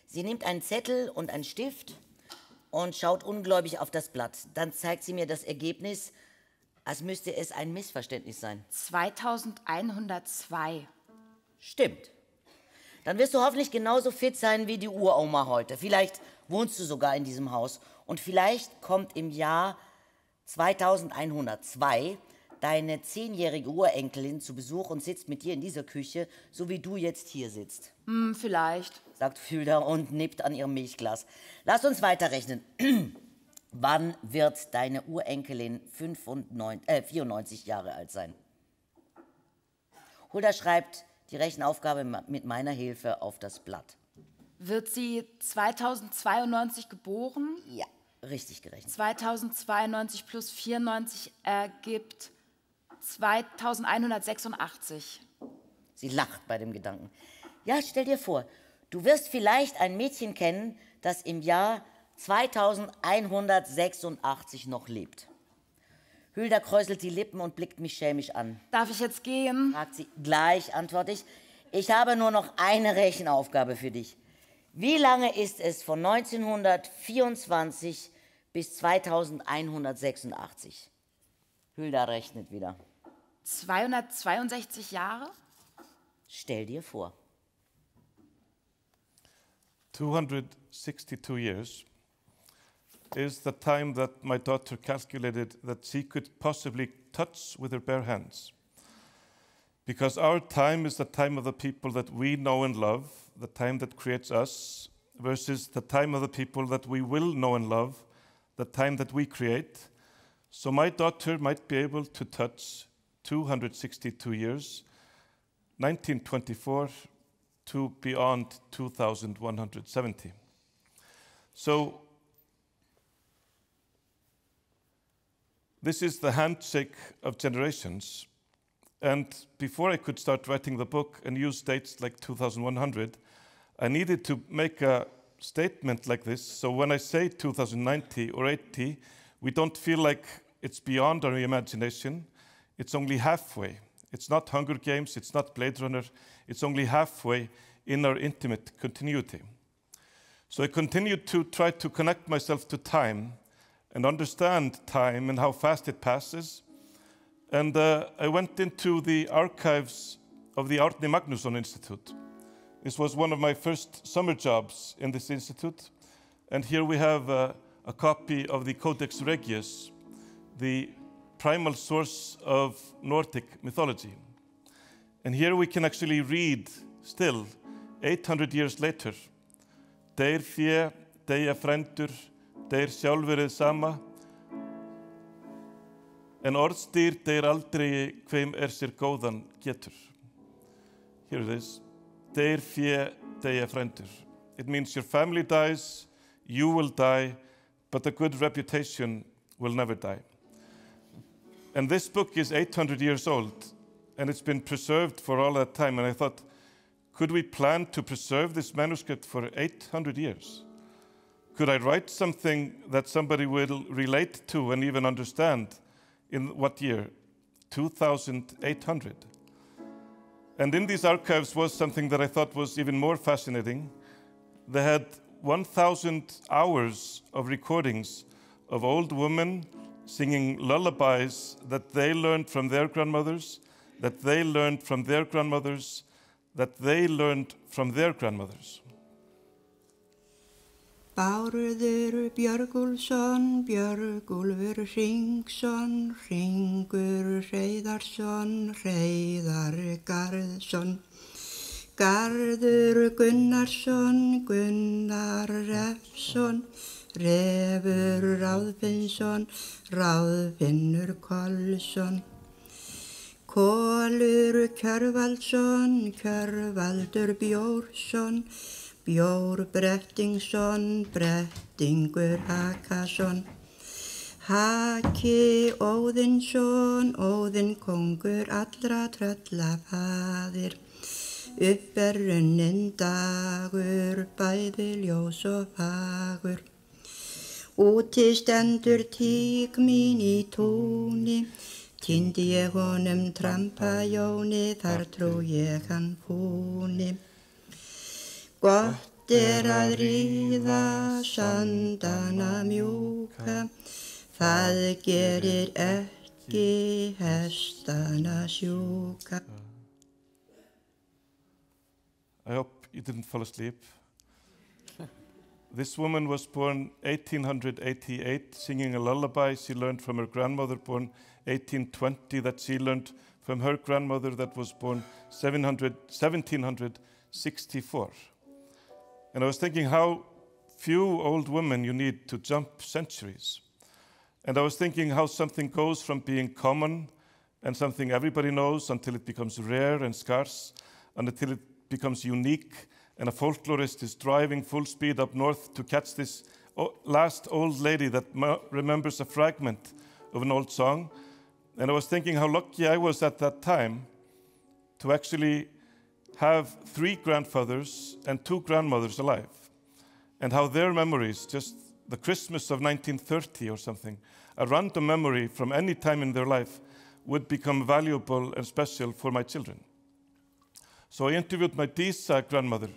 Sie nimmt einen Zettel und einen Stift und schaut ungläubig auf das Blatt. Dann zeigt sie mir das Ergebnis, als müsste es ein Missverständnis sein. 2102. Stimmt. Dann wirst du hoffentlich genauso fit sein wie die Uroma heute. Vielleicht wohnst du sogar in diesem Haus. Und vielleicht kommt im Jahr 2102 deine 10-jährige Urenkelin zu Besuch und sitzt mit dir in dieser Küche, so wie du jetzt hier sitzt. Vielleicht. Sagt Hilda und nippt an ihrem Milchglas. Lass uns weiterrechnen. Wann wird deine Urenkelin 94 Jahre alt sein? Hulda schreibt die Rechenaufgabe mit meiner Hilfe auf das Blatt. Wird sie 2092 geboren? Ja, richtig gerechnet. 2092 plus 94 ergibt 2186. Sie lacht bei dem Gedanken. Ja, stell dir vor, du wirst vielleicht ein Mädchen kennen, das im Jahr 2186 noch lebt. Hulda kräuselt die Lippen und blickt mich schelmisch an. Darf ich jetzt gehen? Fragt sie. Gleich, antworte ich. Ich habe nur noch eine Rechenaufgabe für dich. Wie lange ist es von 1924 bis 2186? Hülda rechnet wieder. 262 Jahre? Stell dir vor. 262 years is the time that my daughter calculated that she could possibly touch with her bare hands. Because our time is the time of the people that we know and love, the time that creates us, versus the time of the people that we will know and love, the time that we create. So my daughter might be able to touch 262 years, 1924 to beyond 2170. So this is the handshake of generations. And before I could start writing the book and use dates like 2100, I needed to make a statement like this. So when I say 2090 or 80, we don't feel like it's beyond our imagination. It's only halfway. It's not Hunger Games, it's not Blade Runner. It's only halfway in our intimate continuity. So I continued to try to connect myself to time and understand time and how fast it passes. And I went into the archives of the Andri Snær Magnason Institute. This was one of my first summer jobs in this institute. And here we have a copy of the Codex Regius, the primal source of Nordic mythology. And here we can actually read still, 800 years later, Deyr fé, deyja frændur, deyr sjálfur sama, en orðsdýr deyr aldrei hveim sér góðan getur. Here it is. Deyr fé, deyja frændur. It means your family dies, you will die, but a good reputation will never die. And this book is 800 years old, and it's been preserved for all that time. And I thought, could we plan to preserve this manuscript for 800 years? Could I write something that somebody will relate to and even understand in what year? 2800. And in these archives was something that I thought was even more fascinating. They had 1,000 hours of recordings of old women singing lullabies that they learned from their grandmothers, that they learned from their grandmothers, that they learned from their grandmothers. Bárður Björgúlfsson, Björgúlfur Hringsson, Hringur Hreiðarsson, Hreiðar Garðsson, Garður Gunnarsson, Gunnar Refsson, Refur Ráðfinnsson, Ráðfinnur Kollsson, Kolur Kjörvaldsson, Kjörvaldur Bjórsson, Bjór Brettingsson, Brettingur Hakason, Haki Óðinsson, Óðinn kongur allra trölla faðir, upp runnin dagur, bæði ljós og fagur. Úti stendur tík mín í túni, týndi ég honum trampajóni, þar trú ég hann fúni. Gott að ríða sandana mjúka, það gerir ekki hestana sjúka. I hope you didn't fall asleep. This woman was born 1888, singing a lullaby she learned from her grandmother, born 1820, that she learned from her grandmother that was born 1764. And I was thinking how few old women you need to jump centuries. And I was thinking how something goes from being common and something everybody knows until it becomes rare and scarce, and until it becomes unique, and a folklorist is driving full speed up north to catch this last old lady that remembers a fragment of an old song. And I was thinking how lucky I was at that time to actually have 3 grandfathers and 2 grandmothers alive, and how their memories, just the Christmas of 1930 or something, a random memory from any time in their life, would become valuable and special for my children. So I interviewed my Disa grandmother,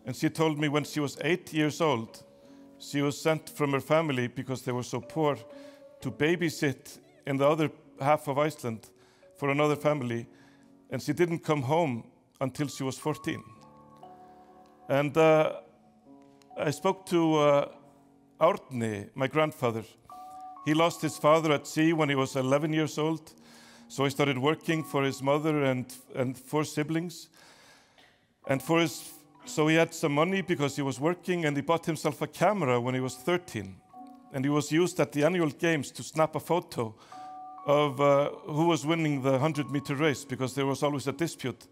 And she told me when she was 8 years old, she was sent from her family because they were so poor to babysit in the other half of Iceland for another family. And she didn't come home until she was 14. And I spoke to Árni, my grandfather. He lost his father at sea when he was 11 years old. So he started working for his mother and 4 siblings. And so he had some money because he was working, and he bought himself a camera when he was 13. And he was used at the annual games to snap a photo of who was winning the 100-meter race, because there was always a dispute.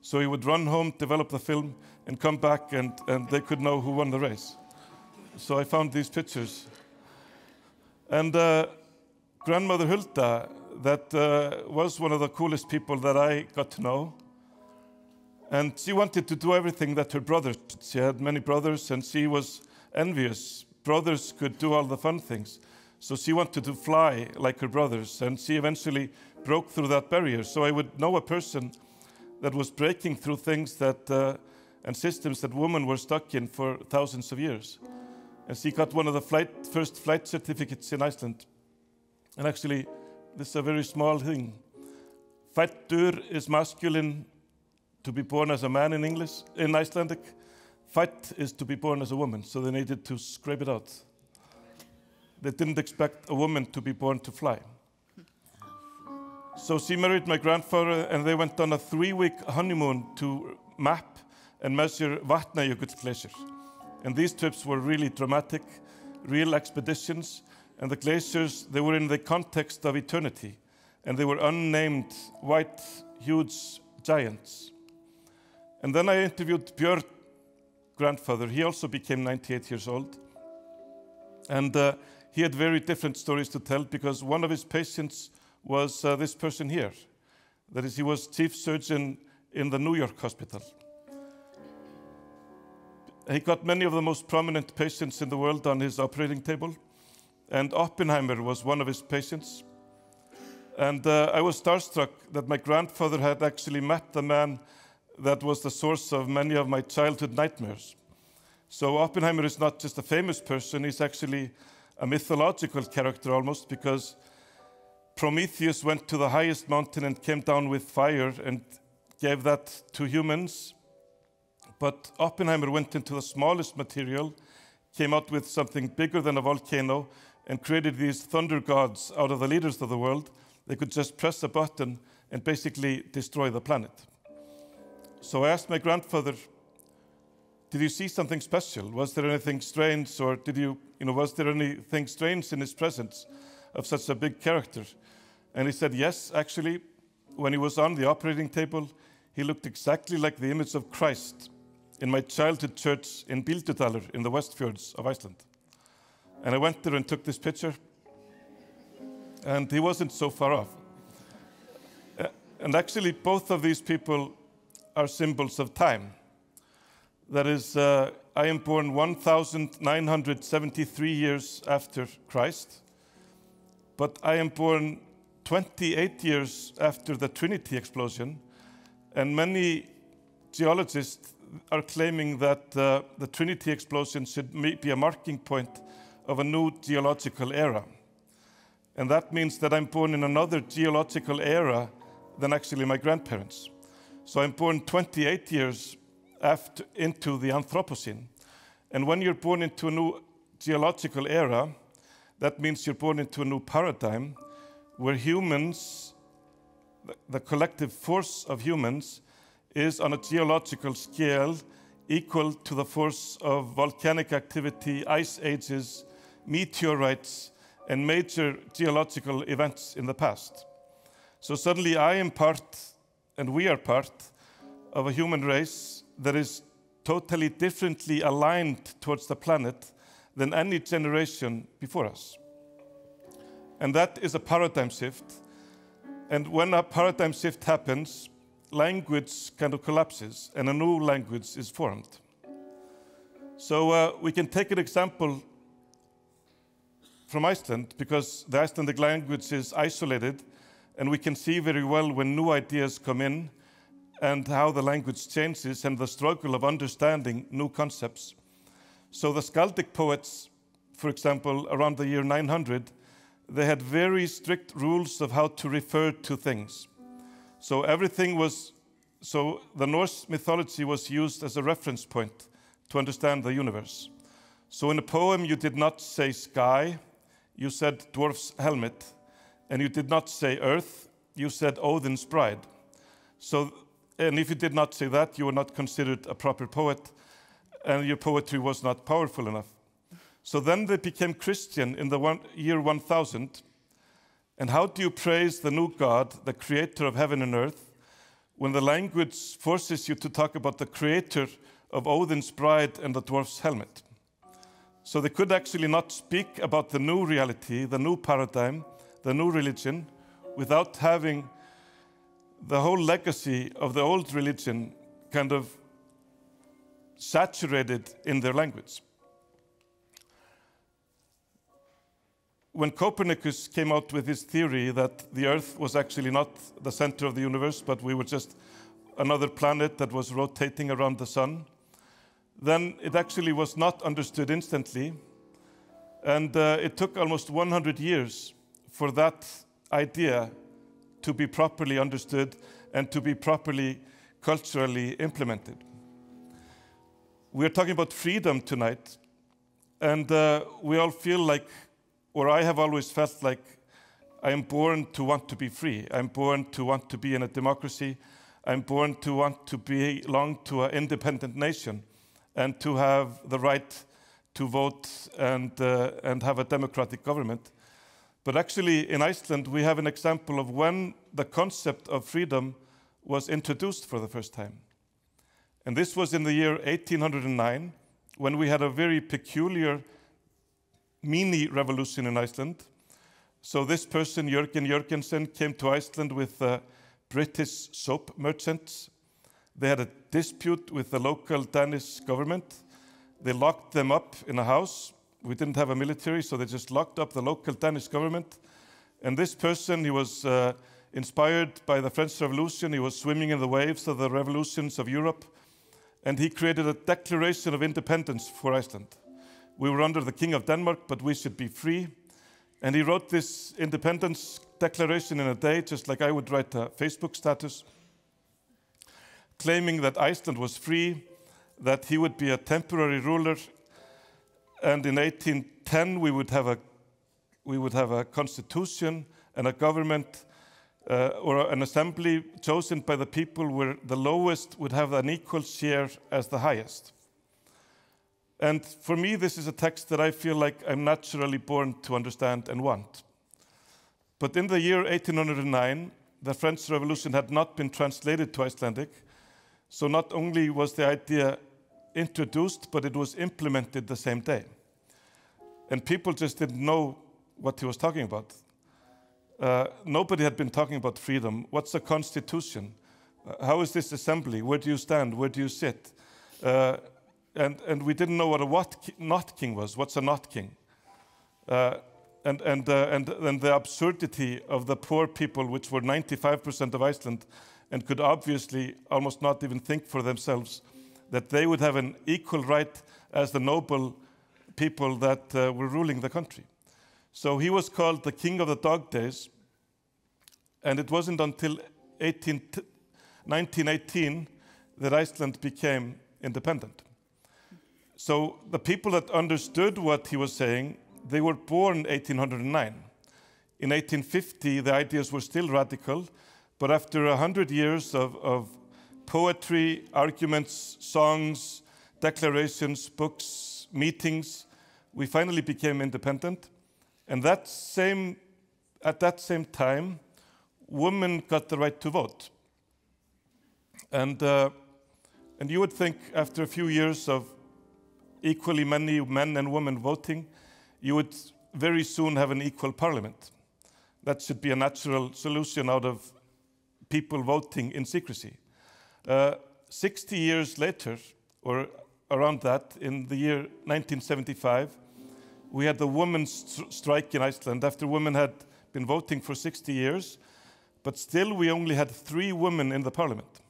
So he would run home, develop the film, and come back, and they could know who won the race. So I found these pictures. And grandmother Hulda, that was one of the coolest people that I got to know. And she wanted to do everything that her brothers did. She had many brothers, and she was envious. Brothers could do all the fun things. So she wanted to fly like her brothers, and she eventually broke through that barrier. So I would know a person that was breaking through things that and systems that women were stuck in for thousands of years. And she got one of the first flight certificates in Iceland. And actually, this is a very small thing. Fæddur is masculine, to be born as a man in English. In Icelandic, fædd is to be born as a woman, so they needed to scrape it out. They didn't expect a woman to be born to fly. So she married my grandfather, and they went on a 3-week honeymoon to map and measure Vatnajökull glacier. And these trips were really dramatic, real expeditions. And the glaciers, they were in the context of eternity. And they were unnamed, white, huge giants. And then I interviewed Björn, grandfather. He also became 98 years old. And he had very different stories to tell, because one of his patients was this person here. That is, he was chief surgeon in the New York hospital. He got many of the most prominent patients in the world on his operating table. And Oppenheimer was one of his patients. And I was starstruck that my grandfather had actually met the man that was the source of many of my childhood nightmares. So Oppenheimer is not just a famous person, he's actually a mythological character almost, because Prometheus went to the highest mountain and came down with fire and gave that to humans. But Oppenheimer went into the smallest material, came out with something bigger than a volcano, and created these thunder gods out of the leaders of the world. They could just press a button and basically destroy the planet. So I asked my grandfather, did you see something special? Was there anything strange, or was there anything strange in his presence of such a big character? And he said, yes, actually, when he was on the operating table, he looked exactly like the image of Christ in my childhood church in Bíldudalur in the Westfjords of Iceland. And I went there and took this picture, and he wasn't so far off. And actually, both of these people are symbols of time. That is, I am born 1,973 years after Christ, but I am born 28 years after the Trinity explosion, and many geologists are claiming that the Trinity explosion should be a marking point of a new geological era. And that means that I'm born in another geological era than actually my grandparents. So I'm born 28 years into the Anthropocene. And when you're born into a new geological era, that means you're born into a new paradigm where humans, the collective force of humans, is on a geological scale equal to the force of volcanic activity, ice ages, meteorites, and major geological events in the past. So suddenly I am part, and we are part, of a human race that is totally differently aligned towards the planet than any generation before us. And that is a paradigm shift. And when a paradigm shift happens, language kind of collapses and a new language is formed. So we can take an example from Iceland, because the Icelandic language is isolated, and we can see very well when new ideas come in, and how the language changes and the struggle of understanding new concepts. So the Skaldic poets, for example, around the year 900, they had very strict rules of how to refer to things. So the Norse mythology was used as a reference point to understand the universe. So in a poem, you did not say sky, you said dwarf's helmet, and you did not say earth, you said Odin's bride. And if you did not say that, you were not considered a proper poet, and your poetry was not powerful enough. So then they became Christian in the year 1000. And how do you praise the new God, the creator of heaven and earth, when the language forces you to talk about the creator of Odin's bride and the dwarf's helmet? So they could actually not speak about the new reality, the new paradigm, the new religion, without having the whole legacy of the old religion kind of saturated in their language. When Copernicus came out with his theory that the Earth was actually not the center of the universe, but we were just another planet that was rotating around the sun, then it actually was not understood instantly. And it took almost 100 years for that idea to be properly understood and to be properly culturally implemented. We are talking about freedom tonight, and we all feel like, or I have always felt like, I am born to want to be free. I'm born to want to be in a democracy. I'm born to want to belong to an independent nation and to have the right to vote and have a democratic government. But actually, in Iceland, we have an example of when the concept of freedom was introduced for the first time. And this was in the year 1809, when we had a very peculiar mini-revolution in Iceland. So this person, Jörgen Jörgensen, came to Iceland with British soap merchants. They had a dispute with the local Danish government. They locked them up in a house. We didn't have a military, so they just locked up the local Danish government. And this person, he was inspired by the French Revolution. He was swimming in the waves of the revolutions of Europe. And he created a declaration of independence for Iceland. We were under the King of Denmark, but we should be free. And he wrote this independence declaration in a day, just like I would write a Facebook status, claiming that Iceland was free, that he would be a temporary ruler, and in 1810 we would have a constitution and a government or an assembly chosen by the people where the lowest would have an equal share as the highest. And for me, this is a text that I feel like I'm naturally born to understand and want. But in the year 1809, the French Revolution had not been translated to Icelandic, so not only was the idea introduced, but it was implemented the same day. And people just didn't know what he was talking about. Nobody had been talking about freedom. What's a constitution? How is this assembly? Where do you stand? Where do you sit? And we didn't know what a not king was. What's a not king? And the absurdity of the poor people, which were 95% of Iceland, and could obviously almost not even think for themselves, that they would have an equal right as the noble people that were ruling the country. So he was called the King of the Dog Days, and it wasn't until 1918 that Iceland became independent. So the people that understood what he was saying, they were born 1809. In 1850, the ideas were still radical, but after 100 years of poetry, arguments, songs, declarations, books, meetings, we finally became independent. And at that same time, women got the right to vote. And you would think after a few years of equally many men and women voting, you would very soon have an equal parliament. That should be a natural solution out of people voting in secrecy. 60 years later, or around that, in the year 1975, we had the women's strike in Iceland after women had been voting for 60 years, but still we only had 3 women in the parliament.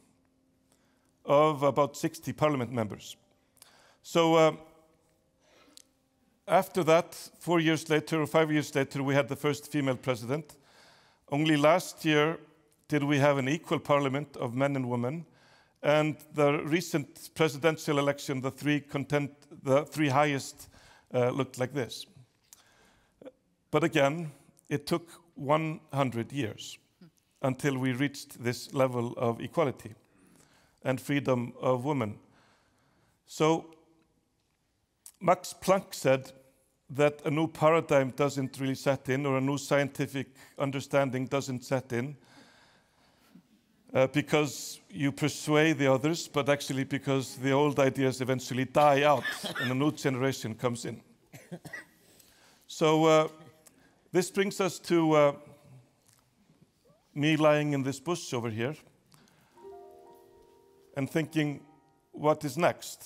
of about 60 parliament members. So after that, 4 years later or 5 years later, we had the first female president. Only last year did we have an equal parliament of men and women. And the recent presidential election, the three highest looked like this. But again, it took 100 years until we reached this level of equality and freedom of women. So Max Planck said that a new paradigm doesn't really set in, or a new scientific understanding doesn't set in, because you persuade the others, but actually because the old ideas eventually die out and a new generation comes in. So this brings us to me lying in this bush over here and thinking, what is next?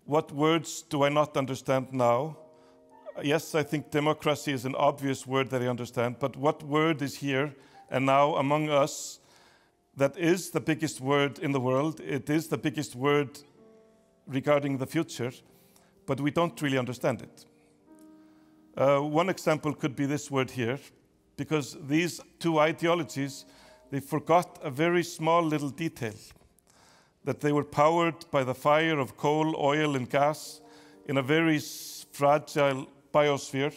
What words do I not understand now? Yes, I think democracy is an obvious word that I understand, but what word is here and now among us that is the biggest word in the world? It is the biggest word regarding the future, but we don't really understand it. One example could be this word here, because these two ideologies, they forgot a very small little detail, that they were powered by the fire of coal, oil, and gas in a very fragile biosphere,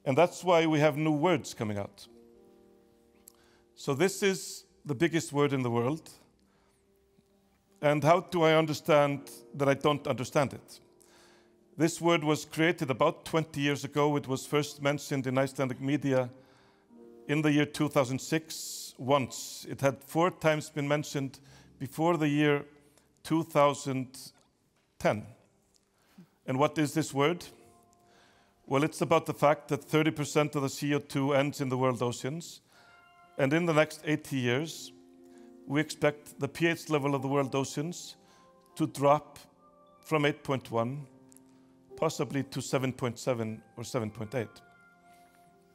and that's why we have new words coming out. So this is the biggest word in the world, and how do I understand that I don't understand it? This word was created about 20 years ago. It was first mentioned in Icelandic media in the year 2006 once. It had 4 times been mentioned before the year 2010. And what is this word? Well, it's about the fact that 30% of the CO2 ends in the world oceans. And in the next 80 years, we expect the pH level of the world oceans to drop from 8.1, possibly to 7.7 or 7.8.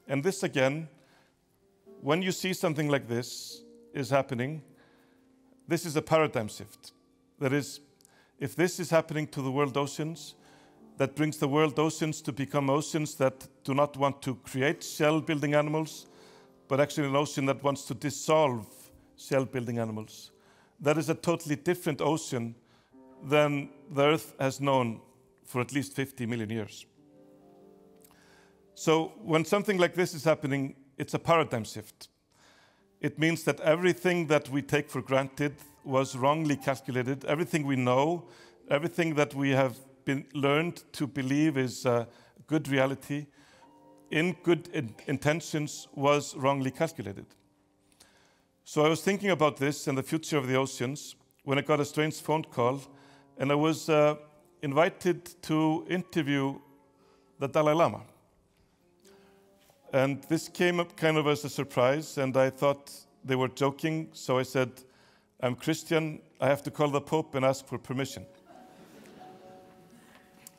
And this again, when you see something like this is happening, this is a paradigm shift. That is, if this is happening to the world oceans, that brings the world oceans to become oceans that do not want to create shell-building animals, but actually an ocean that wants to dissolve shell-building animals. That is a totally different ocean than the Earth has known for at least 50 million years. So when something like this is happening, it's a paradigm shift. It means that everything that we take for granted was wrongly calculated. Everything we know, everything that we have been learned to believe is a good reality, in good intentions, was wrongly calculated. So I was thinking about this and the future of the oceans when I got a strange phone call, and I was invited to interview the Dalai Lama. And this came up kind of as a surprise, and I thought they were joking, so I said, I'm Christian, I have to call the Pope and ask for permission.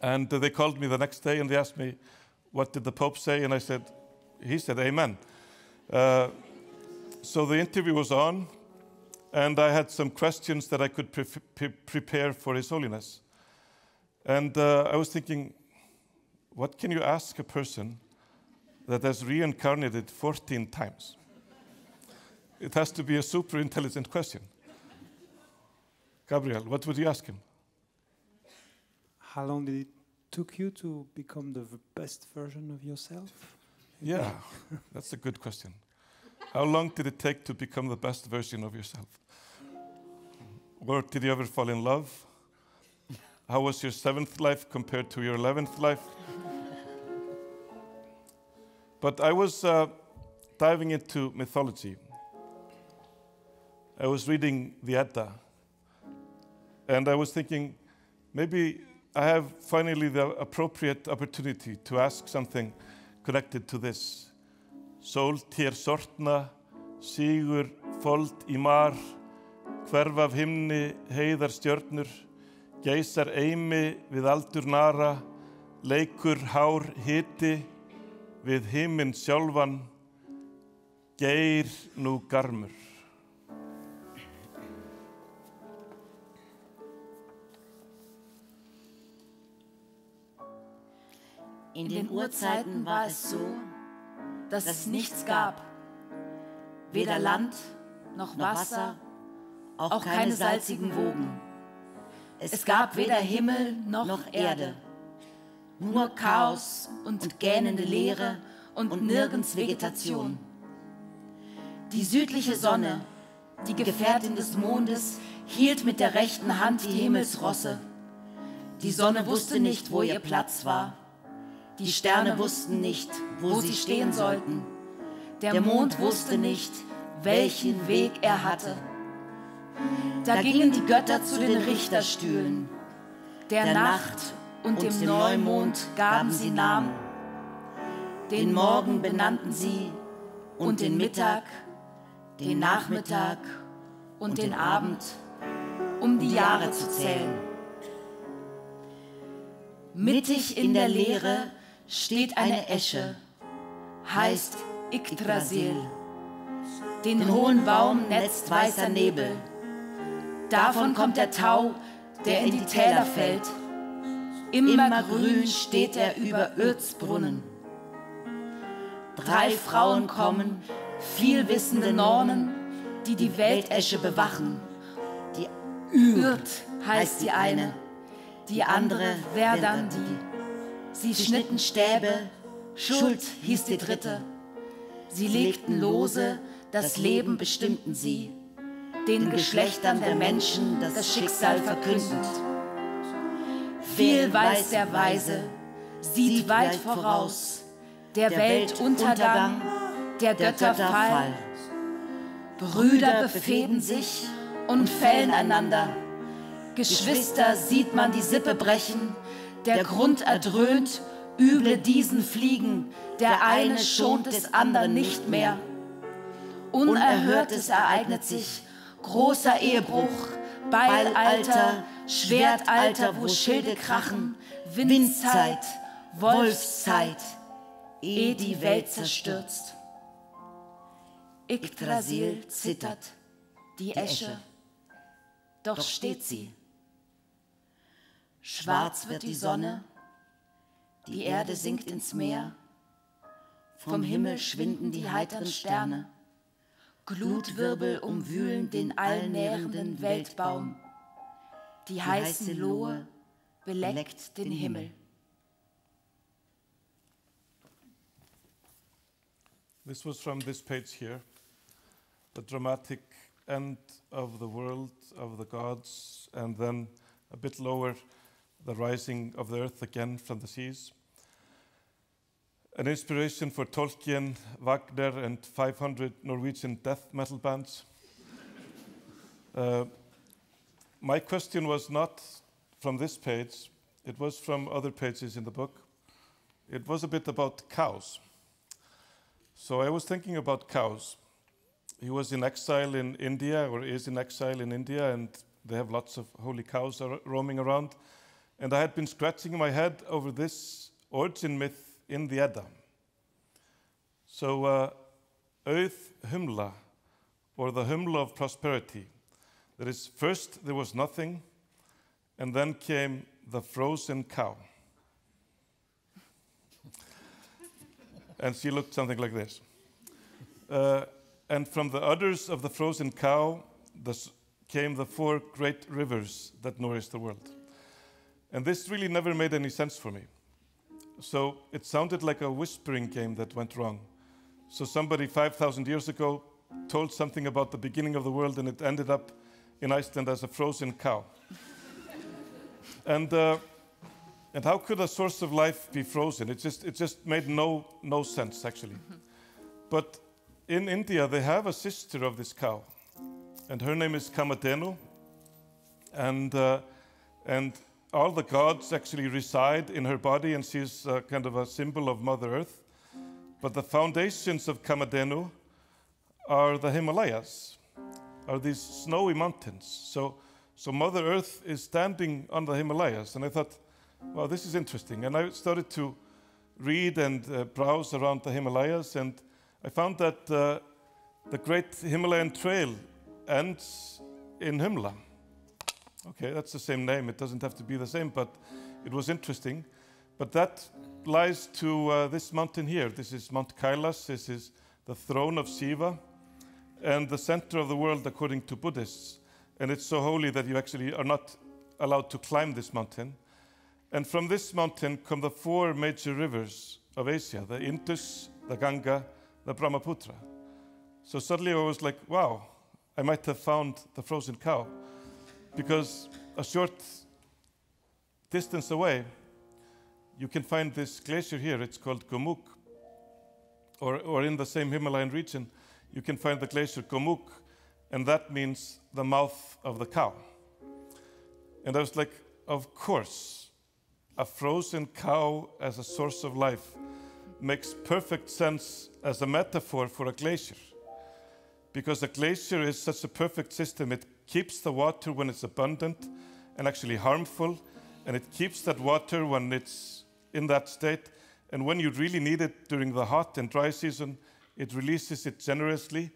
And they called me the next day and they asked me, what did the Pope say? And I said, he said, amen. So the interview was on, and I had some questions that I could prepare for His Holiness. And I was thinking, what can you ask a person that has reincarnated 14 times? It has to be a super intelligent question. Gabriel, what would you ask him? How long did it took you to become the best version of yourself? Yeah, that's a good question. How long did it take to become the best version of yourself? Or did you ever fall in love? How was your 7th life compared to your 11th life? But I was diving into mythology. I was reading the Edda, and I was thinking, maybe I have finally the appropriate opportunity to ask something connected to this. Sól tér sortna, sigur fold í mar, hverf af himni heiðar stjörnur, geysar eimi við aldur nara, leikur hár hiti við himinn sjálfan, geir nú garmur. In den Urzeiten war es so, dass es nichts gab, weder Land noch Wasser, auch keine salzigen Wogen. Es gab weder Himmel noch Erde, nur Chaos und gähnende Leere und nirgends Vegetation. Die südliche Sonne, die Gefährtin des Mondes, hielt mit der rechten Hand die Himmelsrosse. Die Sonne wusste nicht, wo ihr Platz war. Die Sterne wussten nicht, wo sie stehen sollten. Der Mond wusste nicht, welchen Weg er hatte. Da gingen die Götter zu den Richterstühlen. Der Nacht und dem Neumond gaben sie Namen. Den Morgen benannten sie und den Mittag, den Nachmittag und den Abend, um die Jahre zu zählen. Mittig in der Leere steht eine Esche, heißt Yggdrasil. Den hohen Baum netzt weißer Nebel. Davon kommt der Tau, der in die Täler fällt. Immer grün steht er über Ödsbrunnen. 3 Frauen kommen, vielwissende Nornen, die die Weltesche bewachen. Die Urt heißt die eine, die andere Verdandi. Sie schnitten Stäbe, Schuld hieß die dritte. Sie legten Lose, das Leben bestimmten sie, den Geschlechtern der Menschen das Schicksal verkündend. Viel weiß der Weise, sieht weit voraus, der Welt Untergang, der Götter Fall. Brüder befehden sich und fällen einander. Geschwister sieht man die Sippe brechen, der Grund erdröhnt, üble diesen fliegen, der eine schont des anderen nicht mehr. Unerhörtes ereignet sich, großer Ehebruch, Beilalter, Schwertalter, wo Schilde krachen, Windzeit, Wolfszeit, ehe die Welt zerstürzt. Yggdrasil zittert, die Esche, doch steht sie. Schwarz wird die Sonne, die Erde sinkt ins Meer, vom Himmel schwinden die heiteren Sterne, Glutwirbel umwühlen den allnährenden Weltbaum, die heiße Lohe beleckt den Himmel. This was from this page here, the dramatic end of the world, of the gods, and then a bit lower, the rising of the earth again from the seas. An inspiration for Tolkien, Wagner, and 500 Norwegian death metal bands. My question was not from this page, it was from other pages in the book. It was a bit about cows. So I was thinking about cows. He was in exile in India, or is in exile in India, and they have lots of holy cows roaming around. And I had been scratching my head over this origin myth in the Edda. So, Auð humla, or the humla of prosperity. That is, first there was nothing, and then came the frozen cow. And she looked something like this. And from the udders of the frozen cow came the 4 great rivers that nourish the world. And this really never made any sense for me. So it sounded like a whispering game that went wrong. So somebody 5,000 years ago told something about the beginning of the world, and it ended up in Iceland as a frozen cow. And how could a source of life be frozen? It just made no sense, actually. But in India, they have a sister of this cow, and her name is Kamadhenu, and all the gods actually reside in her body, and she's kind of a symbol of Mother Earth. But the foundations of Kamadhenu are the Himalayas, are these snowy mountains. So Mother Earth is standing on the Himalayas, and I thought, wow, this is interesting. And I started to read and browse around the Himalayas, and I found that the Great Himalayan Trail ends in Himla. Okay, that's the same name. It doesn't have to be the same, but it was interesting. But that lies to this mountain here. This is Mount Kailas. This is the throne of Shiva and the center of the world according to Buddhists. And it's so holy that you actually are not allowed to climb this mountain. And from this mountain come the 4 major rivers of Asia, the Indus, the Ganga, the Brahmaputra. So suddenly I was like, wow, I might have found the frozen cow, because a short distance away, you can find this glacier here. It's called Gomuk, or in the same Himalayan region, you can find the glacier Gomuk, and that means the mouth of the cow. And I was like, of course, a frozen cow as a source of life makes perfect sense as a metaphor for a glacier. Because a glacier is such a perfect system. It keeps the water when it's abundant and actually harmful, and it keeps that water when it's in that state. And when you really need it during the hot and dry season, it releases it generously.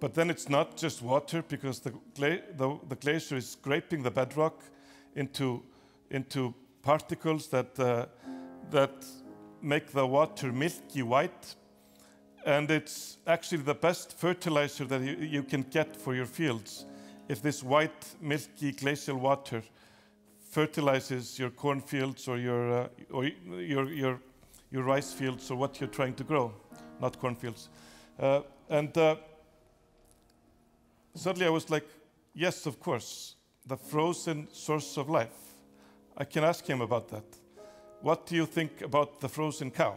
But then it's not just water, because the glacier is scraping the bedrock into particles that make the water milky white. And it's actually the best fertilizer that you can get for your fields. If this white, milky glacial water fertilizes your cornfields or your rice fields or what you're trying to grow, not cornfields. Suddenly I was like, yes, of course, the frozen source of life. I can ask him about that. What do you think about the frozen cow?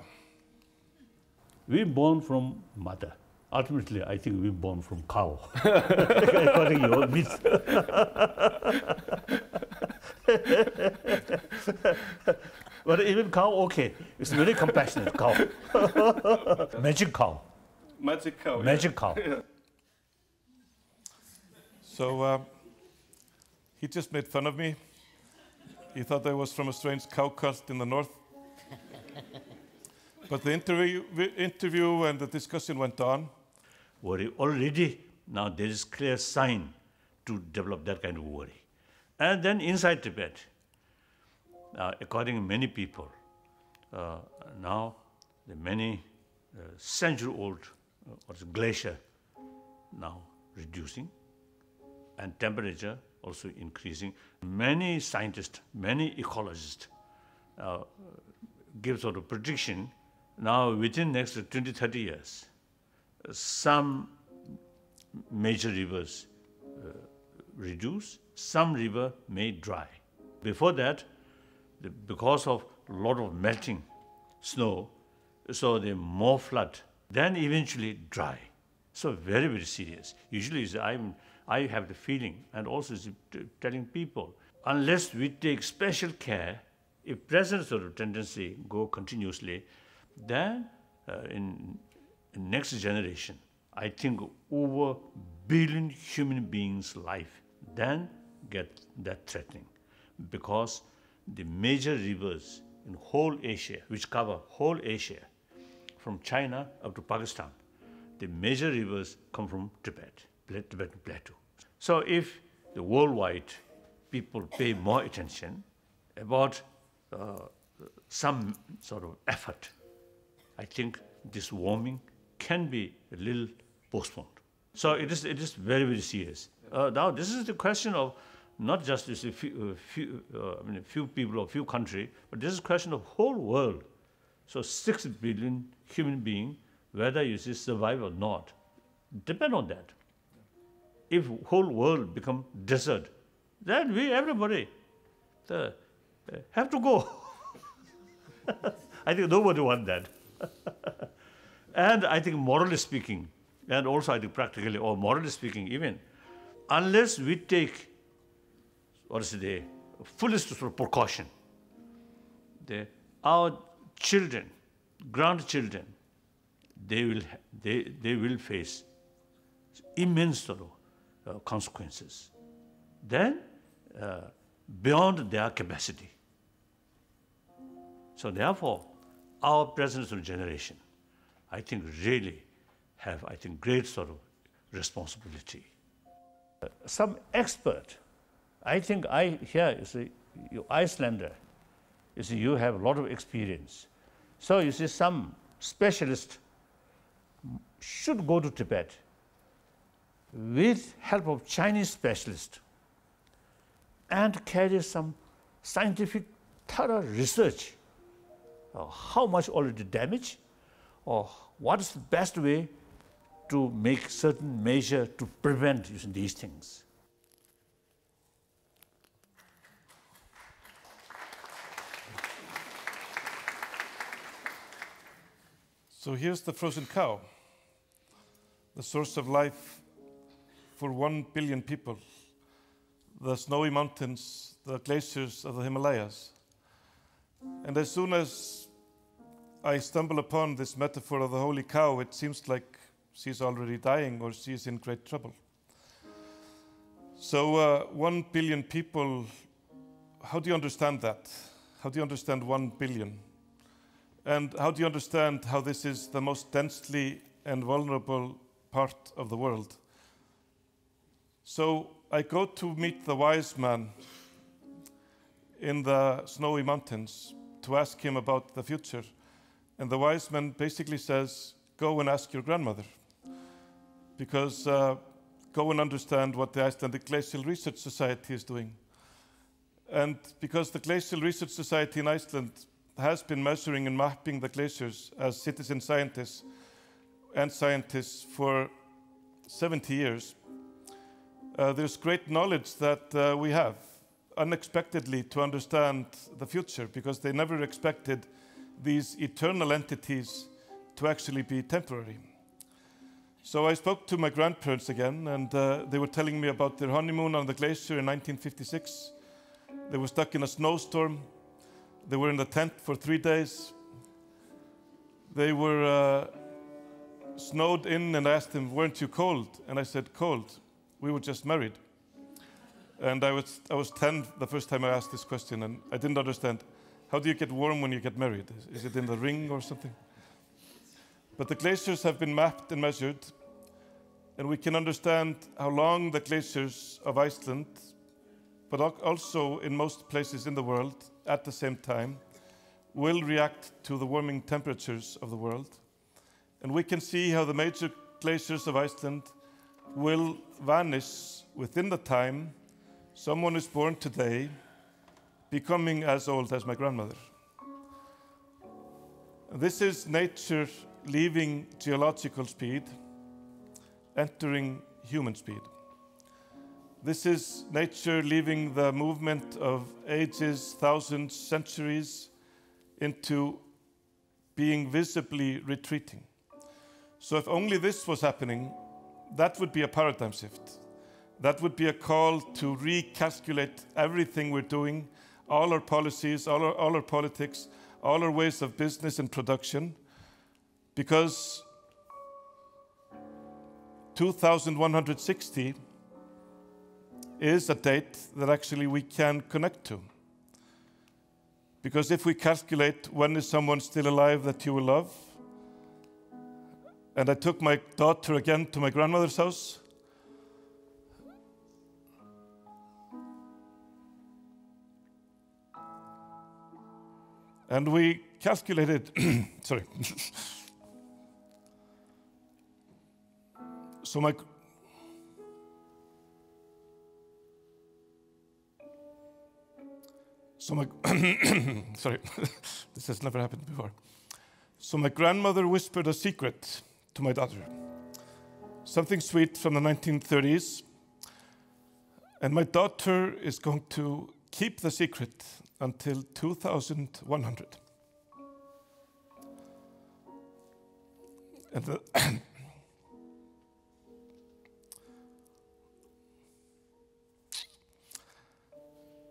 We're born from mother. Ultimately, I think we're born from cow, according to your myth. But even cow, okay, it's very compassionate cow. Magic cow. Magic cow. Magic cow. Yeah. So he just made fun of me. He thought I was from a strange cow cult in the north. But the interview and the discussion went on. Worry already, now there is clear sign to develop that kind of worry. And then inside Tibet, according to many people, now the many century-old glacier now reducing, and temperature also increasing. Many scientists, many ecologists give sort of prediction. Now, within next 20, 30 years, some major rivers reduce, some river may dry. Before that, because of a lot of melting snow, so the more flood, then eventually dry. So very, very serious. Usually, I have the feeling, and also telling people, unless we take special care, if present sort of tendency go continuously, then in next generation, I think over 1 billion human beings' life then get that threatening, because the major rivers in whole Asia, which cover whole Asia, from China up to Pakistan, the major rivers come from Tibetan Plateau. So if the worldwide people pay more attention about some sort of effort, I think this warming can be a little postponed. So it is very, very serious. Now this is the question of not just a few people or few countries, but this is a question of whole world. So 6 billion human beings, whether you survive or not, depend on that. If whole world become desert, then everybody have to go. I think nobody wants that. And I think morally speaking, and also I think practically or morally speaking even, unless we take, the fullest sort of precaution, our children, grandchildren, they will face immense sort of consequences. Then beyond their capacity. So therefore, our present sort of generation, I think really have, great sort of responsibility. Some expert, I think you Icelander, You see, you have a lot of experience. So you see, some specialist should go to Tibet with help of Chinese specialists and carry some scientific thorough research how much already damage, or what is the best way to make certain measure to prevent using these things. So here's the frozen cow, the source of life for 1 billion people, the snowy mountains, the glaciers of the Himalayas. And as soon as I stumble upon this metaphor of the holy cow, it seems like she's already dying or she's in great trouble. So 1 billion people, how do you understand that? How do you understand 1 billion? And how do you understand how this is the most densely and vulnerable part of the world? So I go to meet the wise man in the snowy mountains to ask him about the future. And the wise man basically says, go and ask your grandmother. Because go and understand what the Icelandic Glacial Research Society is doing. And because the Glacial Research Society in Iceland has been measuring and mapping the glaciers as citizen scientists and scientists for 70 years, there's great knowledge that we have unexpectedly to understand the future, because they never expected these eternal entities to actually be temporary. So I spoke to my grandparents again, and they were telling me about their honeymoon on the glacier in 1956. They were stuck in a snowstorm. They were in the tent for 3 days. They were snowed in, and I asked them, weren't you cold? And I said, cold. We were just married. And I was 10 the first time I asked this question, and I didn't understand. How do you get warm when you get married? Is it in the ring or something? But the glaciers have been mapped and measured, and we can understand how long the glaciers of Iceland, but also in most places in the world at the same time, will react to the warming temperatures of the world. And we can see how the major glaciers of Iceland will vanish within the time someone is born today, becoming as old as my grandmother. This is nature leaving geological speed, entering human speed. This is nature leaving the movement of ages, thousands, centuries, into being visibly retreating. So if only this was happening, that would be a paradigm shift. That would be a call to recalculate everything we're doing, all our policies, all our politics, all our ways of business and production, because 2160 is a date that actually we can connect to. Because if we calculate when is someone still alive that you will love, and I took my daughter again to my grandmother's house, and we calculated, sorry. So sorry, this has never happened before. So my grandmother whispered a secret to my daughter, something sweet from the 1930s, and my daughter is going to keep the secret until 2100.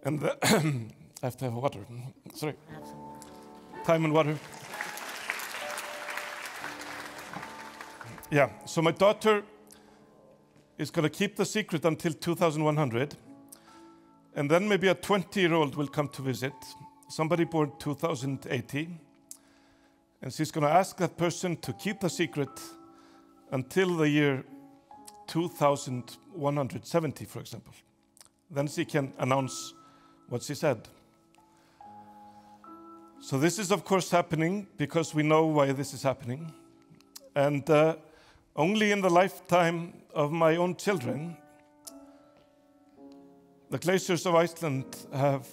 And I have to have water. Sorry. Time and water. Yeah, so my daughter is going to keep the secret until 2100. And then maybe a 20-year-old will come to visit, somebody born 2080. And she's going to ask that person to keep the secret until the year 2170, for example. Then she can announce what she said. So this is, of course, happening because we know why this is happening. And only in the lifetime of my own children, the glaciers of Iceland have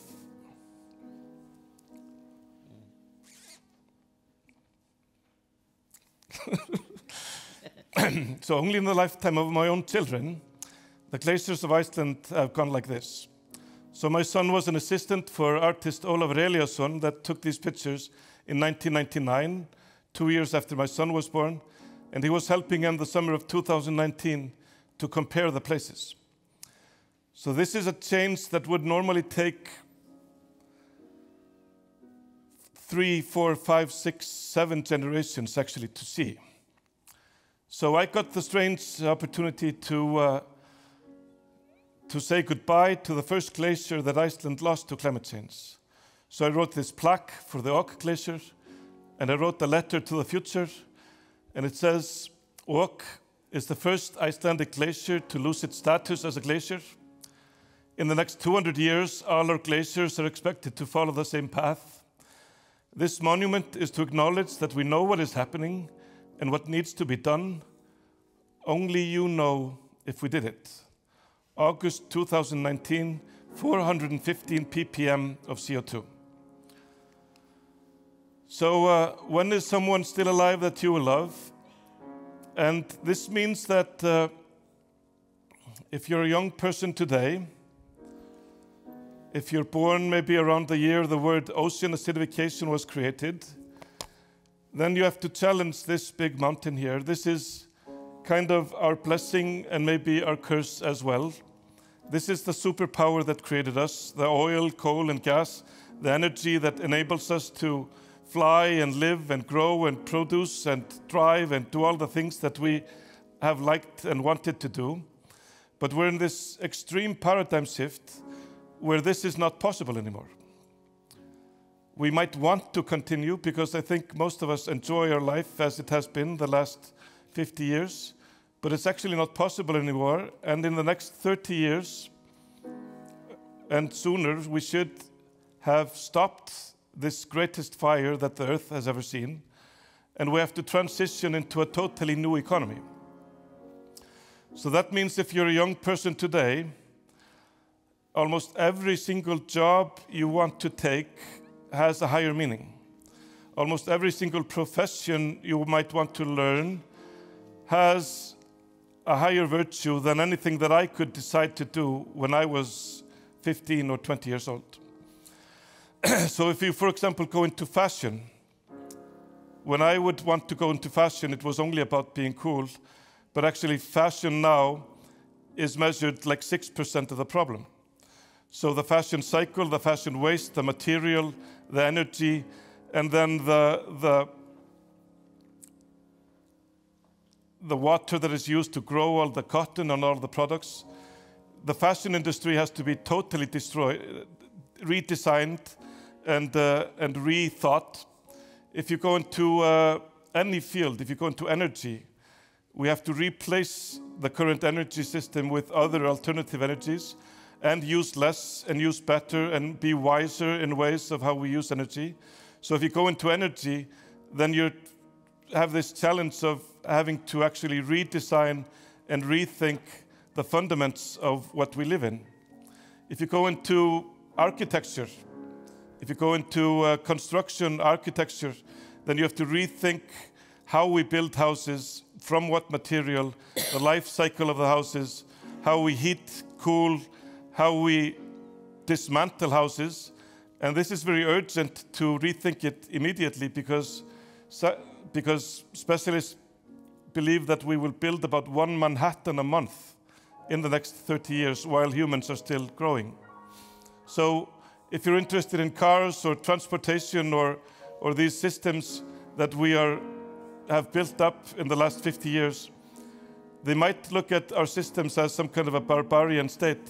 so only in the lifetime of my own children, the glaciers of Iceland have gone like this. So my son was an assistant for artist Ólafur Eliasson that took these pictures in 1999, 2 years after my son was born, and he was helping in the summer of 2019 to compare the places. So this is a change that would normally take 3, 4, 5, 6, 7 generations actually to see. So I got the strange opportunity to say goodbye to the first glacier that Iceland lost to climate change. So I wrote this plaque for the Ok Glacier, and I wrote a letter to the future, and it says, Ok is the first Icelandic glacier to lose its status as a glacier. In the next 200 years, all our glaciers are expected to follow the same path. This monument is to acknowledge that we know what is happening and what needs to be done. Only you know if we did it. August 2019, 415 ppm of CO2. So when is someone still alive that you will love? And this means that if you're a young person today, if you're born maybe around the year the word ocean acidification was created, then you have to challenge this big mountain here. This is kind of our blessing and maybe our curse as well. This is the superpower that created us, the oil, coal, and gas, the energy that enables us to fly and live and grow and produce and drive and do all the things that we have liked and wanted to do. But we're in this extreme paradigm shift where this is not possible anymore. We might want to continue because I think most of us enjoy our life as it has been the last 50 years, but it's actually not possible anymore. And in the next 30 years and sooner, we should have stopped this greatest fire that the earth has ever seen, and we have to transition into a totally new economy. So that means if you're a young person today, almost every single job you want to take has a higher meaning. Almost every single profession you might want to learn has a higher virtue than anything that I could decide to do when I was 15 or 20 years old. So if you, for example, go into fashion, when I would want to go into fashion, it was only about being cool, but actually fashion now is measured like 6% of the problem. So the fashion cycle, the fashion waste, the material, the energy, and then the water that is used to grow all the cotton and all the products. The fashion industry has to be totally destroyed, redesigned, and rethought. If you go into any field, if you go into energy, we have to replace the current energy system with other alternative energies and use less and use better and be wiser in ways of how we use energy. So if you go into energy, then you have this challenge of having to actually redesign and rethink the fundamentals of what we live in. If you go into architecture, if you go into construction architecture, then you have to rethink how we build houses, from what material, the life cycle of the houses, how we heat, cool, how we dismantle houses. And this is very urgent to rethink it immediately because specialists believe that we will build about 1 Manhattan a month in the next 30 years while humans are still growing. So if you're interested in cars or transportation or these systems that we have built up in the last 50 years, they might look at our systems as some kind of a barbarian state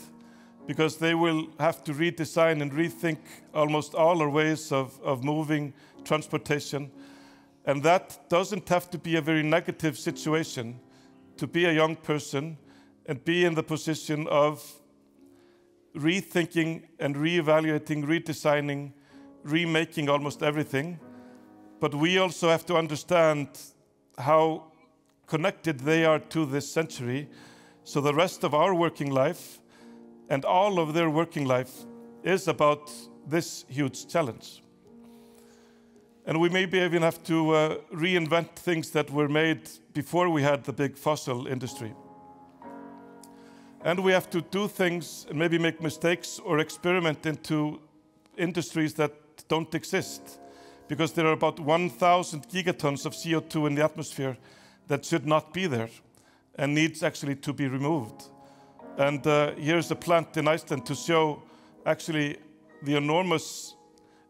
because they will have to redesign and rethink almost all our ways of moving, transportation. And that doesn't have to be a very negative situation to be a young person and be in the position of rethinking and reevaluating, redesigning, remaking almost everything, but we also have to understand how connected they are to this century. So the rest of our working life and all of their working life is about this huge challenge. And we maybe even have to reinvent things that were made before we had the big fossil industry. And we have to do things and maybe make mistakes or experiment into industries that don't exist, because there are about 1,000 gigatons of CO2 in the atmosphere that should not be there and needs actually to be removed. And here's a plant in Iceland to show actually the enormous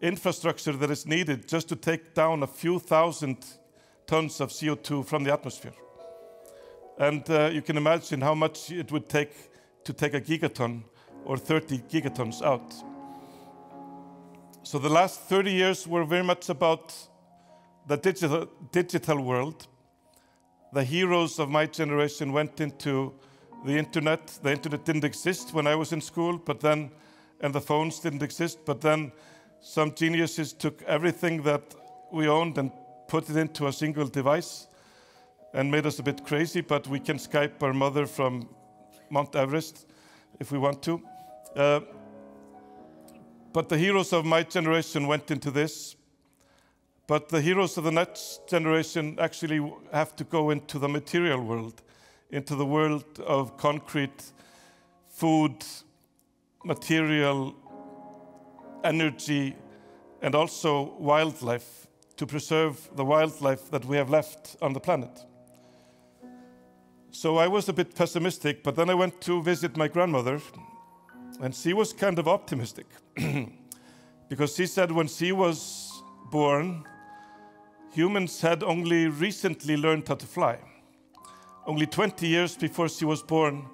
infrastructure that is needed just to take down a few thousand tons of CO2 from the atmosphere. And you can imagine how much it would take to take a gigaton or 30 gigatons out. So the last 30 years were very much about the digital world. The heroes of my generation went into the internet. The internet didn't exist when I was in school, and the phones didn't exist, but then some geniuses took everything that we owned and put it into a single device and made us a bit crazy, but we can Skype our mother from Mount Everest if we want to. But the heroes of my generation went into this. But the heroes of the next generation actually have to go into the material world, into the world of concrete, food, material, energy, and also wildlife, to preserve the wildlife that we have left on the planet. So I was a bit pessimistic, but then I went to visit my grandmother, and she was kind of optimistic. Because she said when she was born, humans had only recently learned how to fly. Only 20 years before she was born,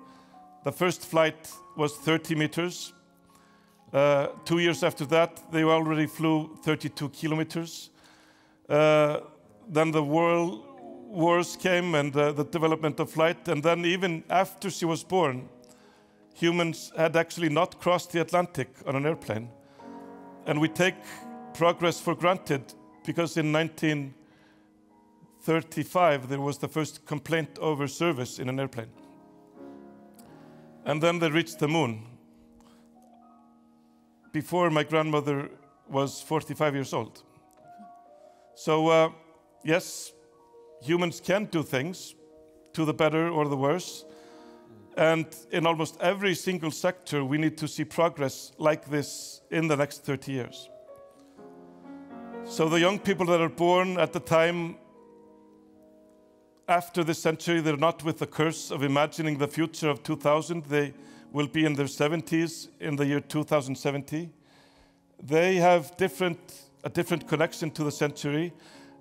the first flight was 30 meters. 2 years after that, they already flew 32 kilometers. Then the world wars came and the development of flight. And then even after she was born, humans had actually not crossed the Atlantic on an airplane. And we take progress for granted because in 1935, there was the first complaint over service in an airplane. And then they reached the moon before my grandmother was 45 years old. So yes, humans can do things to the better or the worse. And in almost every single sector, we need to see progress like this in the next 30 years. So the young people that are born at the time after this century, they're not with the curse of imagining the future of 2000. They will be in their 70s in the year 2070. They have a different connection to the century,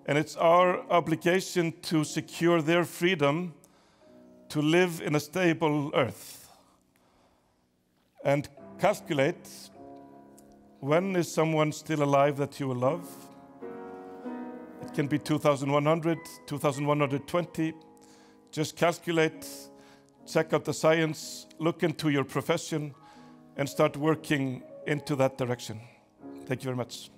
and it's our obligation to secure their freedom to live in a stable earth. And calculate, when is someone still alive that you will love? It can be 2100, 2120. Just calculate, check out the science, look into your profession, and start working into that direction. Thank you very much.